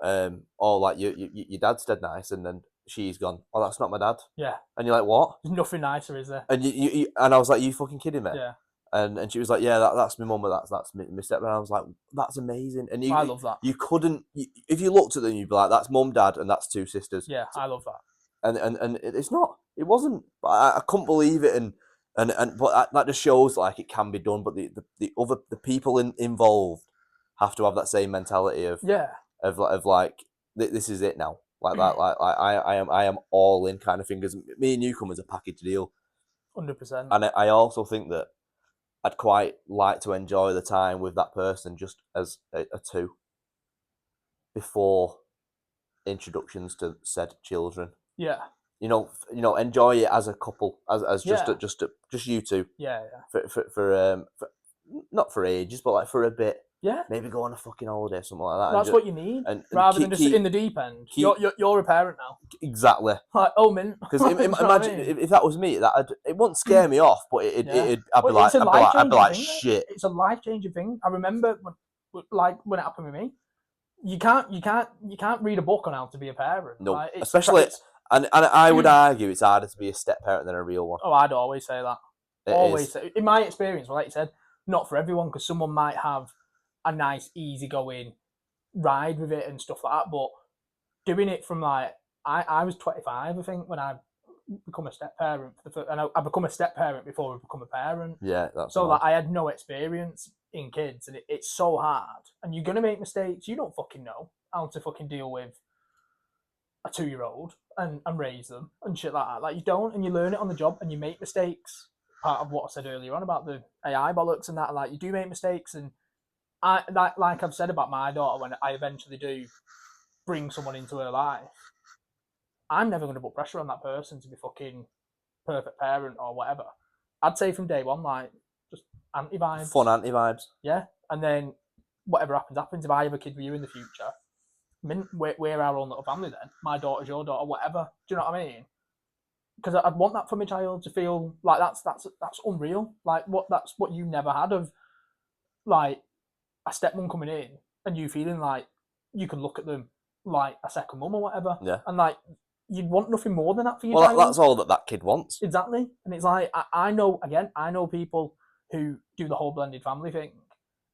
like your dad's dead nice, and then she's gone, oh, that's not my dad. Yeah. And you're like, what? There's nothing nicer, is there? And and I was like, you fucking kidding me? Yeah. And she was like, yeah, that's my mum, that's my stepdad. And I was like, that's amazing. And I love that. You couldn't, if you looked at them, you'd be like, that's mum, dad, and that's two sisters. Yeah, I love that. And it's not It wasn't. I couldn't believe it, and but that just shows like it can be done. But the people involved have to have that same mentality of like this is it now. Like that. Like I am all in kind of thing. Because me and you come as a package deal. 100%. And I also think that I'd quite like to enjoy the time with that person just as a two before introductions to said children. Yeah. You know, enjoy it as a couple, as just you two. Yeah. For not for ages, but like for a bit. Yeah. Maybe go on a fucking holiday or something like that. That's what you need, and rather than just in the deep end. You're a parent now. Exactly. Like, oh, mint. Because imagine if that was me, it wouldn't scare me off, but I'd be like, shit. It's a life-changing thing. I remember when it happened with me. You can't read a book on how to be a parent. No, like, especially, and I would argue it's harder to be a step parent than a real one. Oh, I'd always say that. Say, in my experience, like you said, not for everyone, because someone might have a nice, easygoing ride with it and stuff like that. But doing it from like I was 25, I think, when I become a step parent, and I become a step parent before I become a parent. Yeah, that's so. Like, I had no experience in kids, and it's so hard. And you're gonna make mistakes. You don't fucking know how to fucking deal with a 2-year-old and raise them and shit like that. Like, you don't, and you learn it on the job, and you make mistakes. Part of what I said earlier on about the AI bollocks and that, like, you do make mistakes, and I like I've said about my daughter, when I eventually do bring someone into her life, I'm never going to put pressure on that person to be fucking perfect parent or whatever. I'd say from day one, like, just anti-vibes. Fun anti-vibes. Yeah, and then whatever happens. If I have a kid with you in the future, we're our own little family then. My daughter's your daughter, whatever. Do you know what I mean? Because I'd want that for my child to feel like that's unreal. Like, that's what you never had of, like, a stepmom coming in and you feeling like you can look at them like a second mum or whatever. Yeah. And like, you'd want nothing more than that for your child. That's all that kid wants. Exactly. And it's like, I know people who do the whole blended family thing,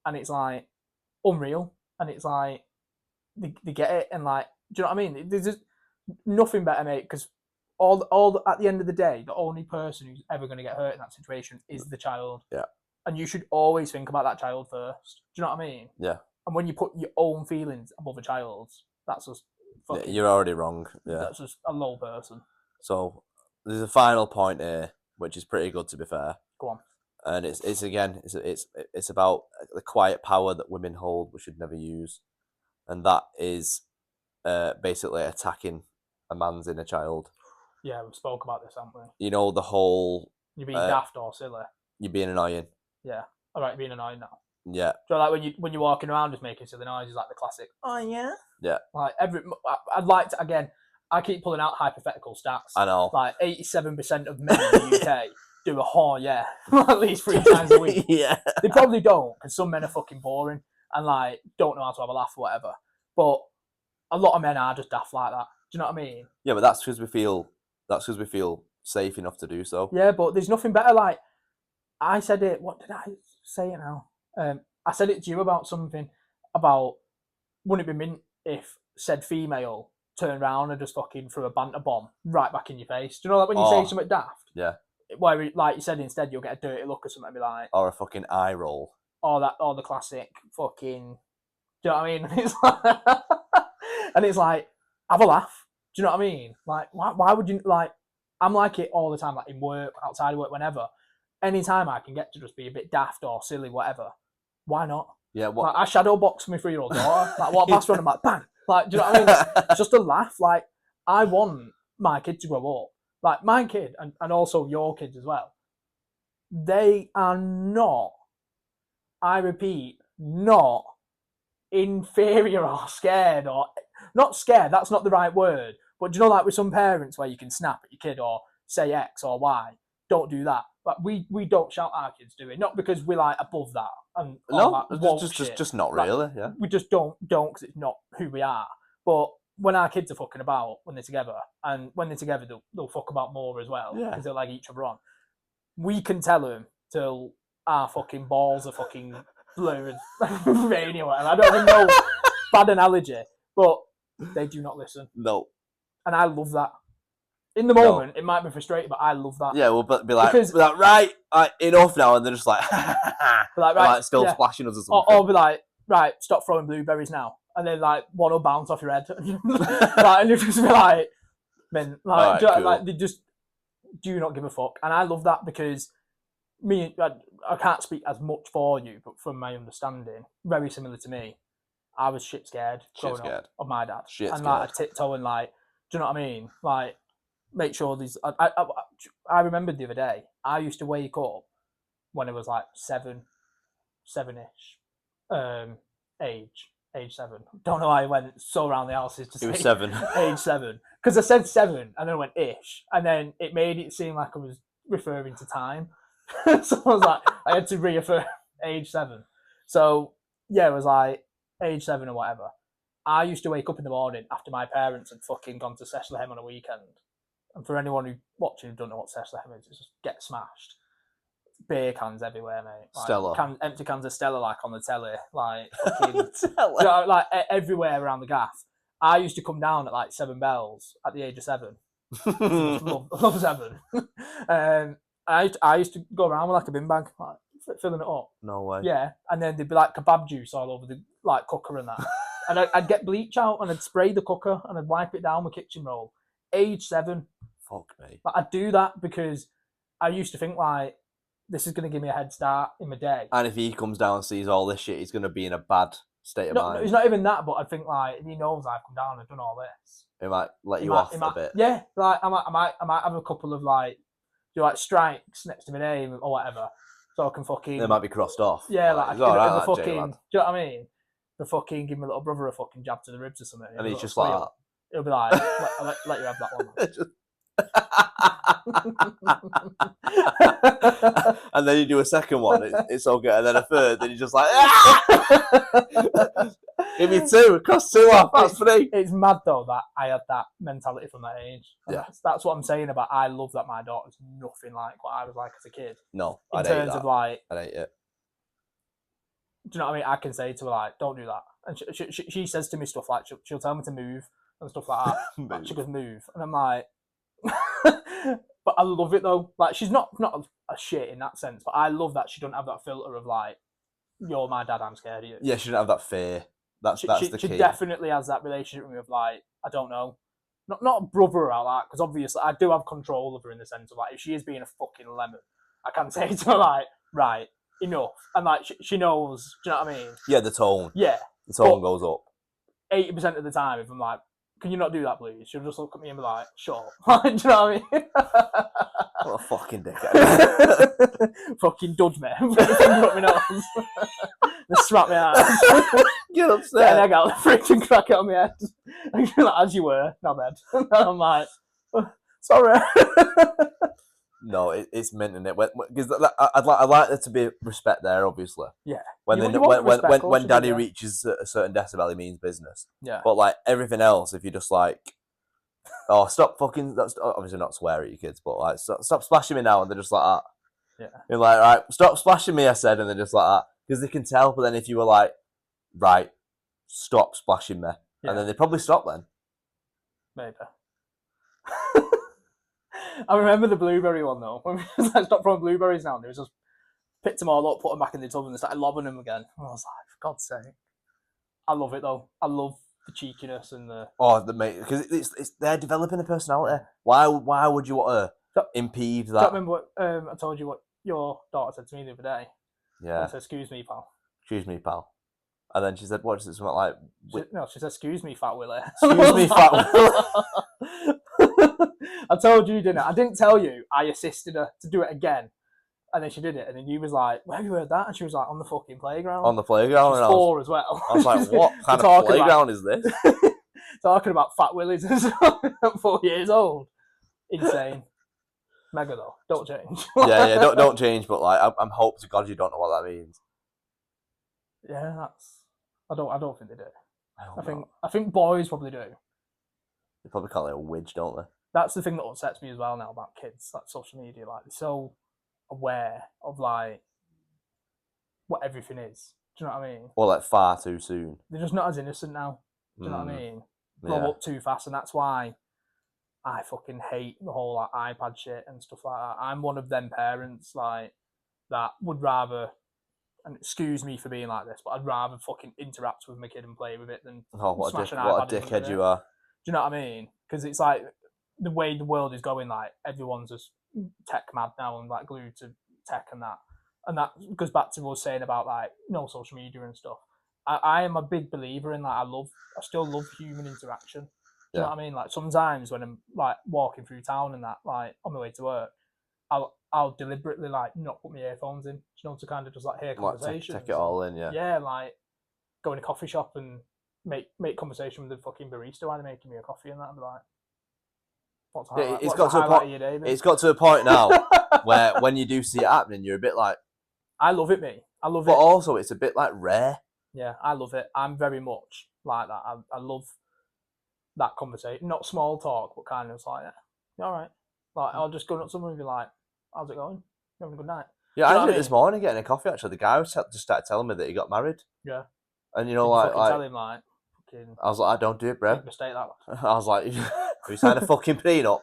and it's like unreal. And it's like they get it, and like, do you know what I mean? There's just nothing better, mate, because all at the end of the day, the only person who's ever going to get hurt in that situation is the child. Yeah. And you should always think about that child first. Do you know what I mean? Yeah. And when you put your own feelings above a child's, that's just fucking, you're already wrong. Yeah. That's just a low person. So there's a final point here, which is pretty good, to be fair. Go on. And it's about the quiet power that women hold, we should never use, and that is basically attacking a man's inner child. Yeah, we spoke about this, haven't we? You know, the whole you're being daft or silly. You're being annoying. Yeah. All right, you're being annoying now. Yeah. So like when you're walking around just making silly noises, like the classic, oh yeah? Yeah. Like I'd like to, again, I keep pulling out hypothetical stats. I know. Like 87% of men in the UK do a oh yeah at least 3 times a week. Yeah. They probably don't, because some men are fucking boring and like don't know how to have a laugh or whatever. But a lot of men are just daft like that. Do you know what I mean? Yeah, but that's because we feel safe enough to do so. Yeah, but there's nothing better. Like, I said it. What did I say it now? I said it to you about something about, wouldn't it be mint if said female turned around and just fucking threw a banter bomb right back in your face? Do you know, like when you say something daft? Yeah. Where, like you said, instead you'll get a dirty look or something and be like, or a fucking eye roll, or the classic fucking. Do you know what I mean? It's like, and it's like, have a laugh. Do you know what I mean? Like, why would you, like? I'm like it all the time, like in work, outside of work, whenever. Anytime I can get to just be a bit daft or silly, whatever, why not? Yeah, like, I shadow box my 3-year-old daughter. Like, walk past her and I'm like, bang! Like, do you know what I mean? It's just a laugh. Like, I want my kid to grow up. Like, my kid, and also your kids as well, they are not, I repeat, not inferior or scared, or not scared, that's not the right word. But do you know, like with some parents where you can snap at your kid or say X or Y, don't do that. But we don't shout at our kids, do we? Not because we're like above that and no, that just not really. Yeah, we just don't because it's not who we are. But when our kids are fucking about when they're together, and when they're together, they'll fuck about more as well because they'll like each other on. We can tell them till our fucking balls are fucking blue and rainy or whatever. I don't even know, bad analogy, but they do not listen. No. And I love that. In the moment, it might be frustrating, but I love that. Yeah, we'll be like, right, enough now, and they're just like, right, still splashing us or something. Or be like, right, stop throwing blueberries now, and then like one will bounce off your head, like, and you just be like, man, like, right, cool. Like they just do not give a fuck, and I love that because I can't speak as much for you, but from my understanding, very similar to me, I was shit scared growing up of my dad, like a tiptoe and like, do you know what I mean? Like, make sure these. I remembered the other day, I used to wake up when it was like seven-ish, age 7. Don't know why I went so around the houses to say it was 7. Age 7, because I said 7 and then I went ish, and then it made it seem like I was referring to time. So I was like, I had to reaffirm age 7. So yeah, it was like age 7 or whatever. I used to wake up in the morning after my parents had fucking gone to Seshlehem on a weekend. And for anyone who watching who don't know what Seshlehem is, it's just get smashed. Beer cans everywhere, mate. Like, Stella. Empty cans of Stella, like on the telly, like fucking, you know, like everywhere around the gaff. I used to come down at like 7 bells at the age of 7. love 7. I used to go around with like a bin bag, like filling it up. No way. Yeah, and then there'd be like kebab juice all over the like cooker and that. And I'd get bleach out and I'd spray the cooker and I'd wipe it down with kitchen roll. Age 7. Fuck me. Like, I'd do that because I used to think like, this is going to give me a head start in my day. And if he comes down and sees all this shit, he's going to be in a bad state of mind. No, it's not even that, but I think like, if he knows I've come down and done all this, it might let you off a bit. Yeah, like I might have a couple of like, do like strikes next to my name or whatever, so I can fucking. They might be crossed off. Yeah, like the fucking. Do you know what I mean? The fucking give my little brother a fucking jab to the ribs or something. And he's just like that. He'll be like, let you have that one. And then you do a second one, it's all good, and then a third, then you're just like, give me 2, cross 2 off, that's funny. It's mad though that I had that mentality from that age. Yeah. That's what I'm saying about, I love that my daughter's nothing like what I was like as a kid. No, in terms of like, I hate it. Do you know what I mean? I can say to her like, don't do that, and she says to me stuff like, she'll tell me to move and stuff like that. She goes, move, and I'm like. But I love it though. Like, she's not a shit in that sense, but I love that she don't have that filter of like, you're my dad, I'm scared of you. Yeah, she don't have that fear. That's the key. She definitely has that relationship with me of like, I don't know, not a brother out like, because obviously I do have control of her in the sense of like, if she is being a fucking lemon, I can say to her like, right, enough, and like she knows. Do you know what I mean? Yeah, the tone. Yeah, the tone goes up. 80% of the time, if I'm like, can you not do that, please? She'll just look at me and be like, sure. Do you know what I mean? What a fucking dickhead. Fucking dud me. Put your finger up my nose. They slap my ass. Get upset. Get an egg out, freaking crack it on my head. And you're like, as you were, not bad. And I'm like, sorry. No, it's meant in it. Because I'd like there to be respect there, obviously. Yeah. When daddy reaches a certain decibel, he means business. Yeah. But like everything else, if you're just like, oh, stop fucking, that's obviously not swear at your kids, but like, stop splashing me now, and they're just like that. Yeah. You're like, right, stop splashing me, I said, and they're just like that. Because they can tell, but then if you were like, right, stop splashing me, and then they probably stop then. Maybe. I remember the blueberry one though. When we was like, stop throwing blueberries now, they just picked them all up, put them back in the tub, and they started lobbing them again. And I was like, for God's sake. I love it though. I love the cheekiness and the mate, because it's they're developing a personality. Why would you want to impede that? I remember what I told you what your daughter said to me the other day. Yeah. I said, "Excuse me, pal." Excuse me, pal. And then she said, "What is it? Something like?" She said, "Excuse me, fat Willie." Excuse me, fat Willie. I told you, didn't I? I didn't tell you. I assisted her to do it again. And then she did it. And then you was like, where have you heard that? And she was like, on the fucking playground. On the playground? She was 4 as well. I was like, what kind of playground is this? Talking about fat willies at 4 years old. Insane. Mega though. Don't change. yeah, don't change, but like I'm hoping to God you don't know what that means. Yeah, that's I don't think they do. I think boys probably do. They probably call it a widge, don't they? That's the thing that upsets me as well now about kids, like social media. Like, they're so aware of like what everything is. Do you know what I mean? Or like far too soon. They're just not as innocent now. Do you know what I mean? Grow up too fast, and that's why I fucking hate the whole like iPad shit and stuff like that. I'm one of them parents like that would rather, and excuse me for being like this, but I'd rather fucking interact with my kid and play with it than smash an iPad. What a dickhead you are. Do you know what I mean? Because it's like the way the world is going, like everyone's just tech mad now and like glued to tech and that goes back to what I was saying about like social media and stuff. I am a big believer in like I still love human interaction. Do you know what I mean? Like sometimes when I'm like walking through town and that, like on my way to work, I'll deliberately like not put my earphones in, to kind of just like hear conversations. Take it all in, yeah. Yeah, like go in a coffee shop and make conversation with the fucking barista while they're making me a coffee and that, and be like, it's got to a point now where when you do see it happening, you're a bit like, I love it, mate. I love it. But also, it's a bit like rare. Yeah, I love it. I'm very much like that. I love that conversation. Not small talk, but kind of like, yeah, all right. Like, I'll just go up to someone and be like, how's it going? You having a good night? Yeah, I did it this morning getting a coffee, actually. The guy just started telling me that he got married. Yeah. And, tell him, like, fucking... I was like, I don't do it, bro. Mistake that. I was like, have you signed a fucking prenup?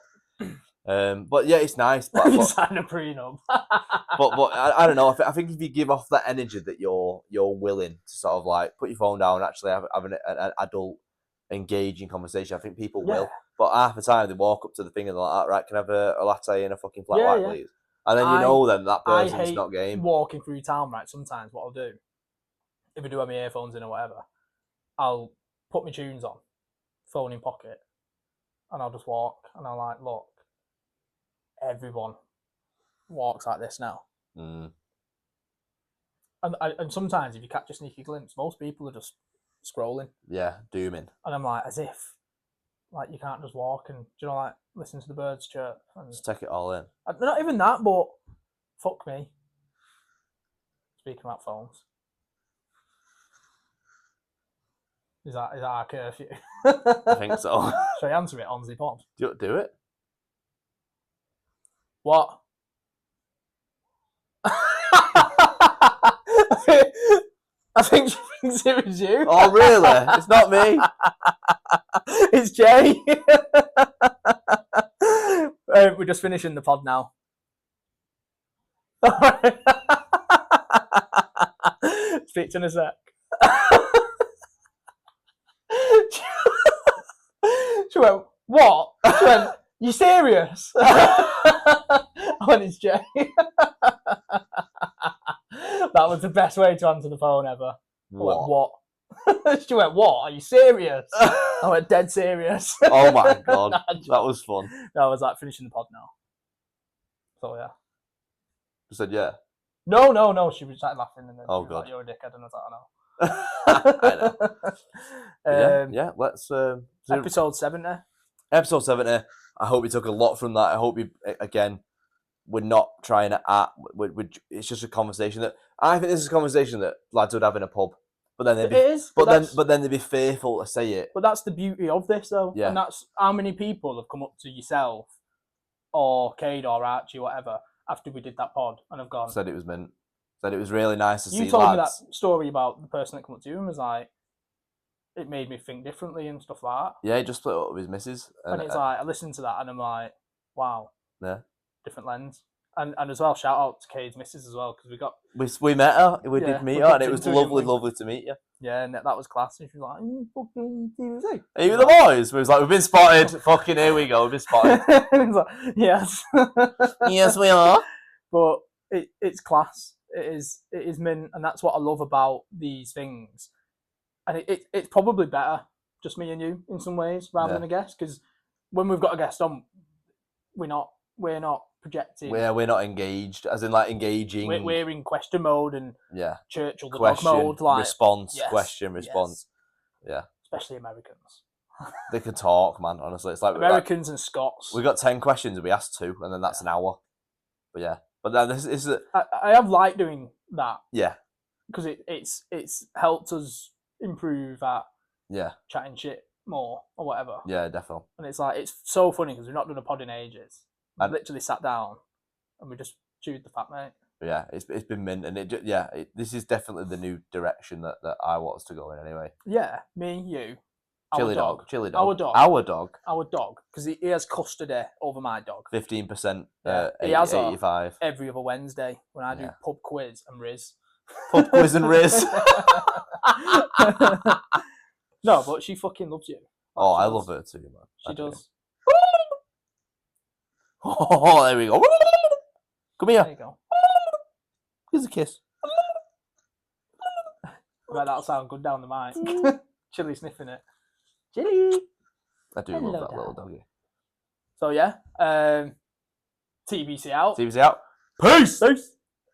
But yeah, it's nice. But sign a prenup. but I don't know. I think if you give off that energy that you're willing to sort of like put your phone down and actually have an adult engaging conversation, I think people will. But half the time they walk up to the thing and they're like, right, can I have a latte and a fucking flat white, please? And then then that person's not game. Walking through town, right? Sometimes what I'll do, if I do have my earphones in or whatever, I'll put my tunes on, phone in pocket, and I'll just walk and I'll like, look, everyone walks like this now. And sometimes if you catch a sneaky glimpse, most people are just scrolling. Yeah, dooming. And I'm like, as if like you can't just walk and like listen to the birds chirp and just take it all in. Not even that, but fuck me. Speaking about phones. Is that our curfew? I think so. Shall I answer it on the pod? Do it. What? I think she thinks it was you. Oh, really? It's not me. It's Jay. We're just finishing the pod now. Speak to you in a sec. She went, what? She went, you serious? I went, it's Jay. That was the best way to answer the phone ever. What? I went, what? She went, what? Are you serious? I went, dead serious. Oh my god. That was fun. No, I was like finishing the pod now. So yeah. You said yeah? No. She was like laughing and then god. Like, you're a dickhead, and I was like, I know. Yeah, let's episode 70. Episode 70. I hope you took a lot from that. I hope you, again, we're not trying to it's just a conversation that I think this is a conversation that lads would have in a pub. But then they'd be fearful to say it. But that's the beauty of this, though. Yeah. And that's how many people have come up to yourself or Cade or Archie, whatever, after we did that pod and have gone. Said it was mint. Said it was really nice to see lads. You told me that story about the person that came up to you and was like, it made me think differently and stuff like that. Yeah, he just split up with his missus. And it's like, I listened to that and I'm like, wow. Yeah. Different lens. And as well, shout out to Cade's missus as well, because we met her. We did meet her, and it was lovely to meet you. Yeah, and that was class. And she was like, fucking TVC. Are you the boys? We was like, we've been spotted. Fucking here we go, we've been spotted. Like, yes. Yes, we are. But it's class. It is mint, and that's what I love about these things. And it's probably better, just me and you, in some ways, rather than a guest, because when we've got a guest on, we're not projecting. We're not engaged, as in like engaging. We're in question mode and Churchill the question, dog mode, like response, question, response. Yes. Yeah. Especially Americans. They can talk, man. Honestly, it's like Americans and Scots. We got 10 questions and we asked 2, and then that's an hour. But yeah, but then this is. I have liked doing that. Yeah. Because it's helped us improve at chatting shit more or whatever. Yeah, definitely. And it's like it's so funny because we've not done a pod in ages. I literally sat down and we just chewed the fat, mate. But yeah, it's been mint, and this is definitely the new direction that I want us to go in anyway. Yeah, me, you, Chili dog. Our dog. Our dog, because he has custody over my dog. 15%. He has 85. Every other Wednesday when I do pub quiz and Riz. Pub quiz and Riz. No, but she fucking loves you. Oh, I love her too, man. She does. Oh, there we go. Come here. There you go. Here's a kiss. Right, that'll sound good down the mic. Chili sniffing it. Chili. I do love that little doggy. So yeah, TBC out. TBC out. Peace.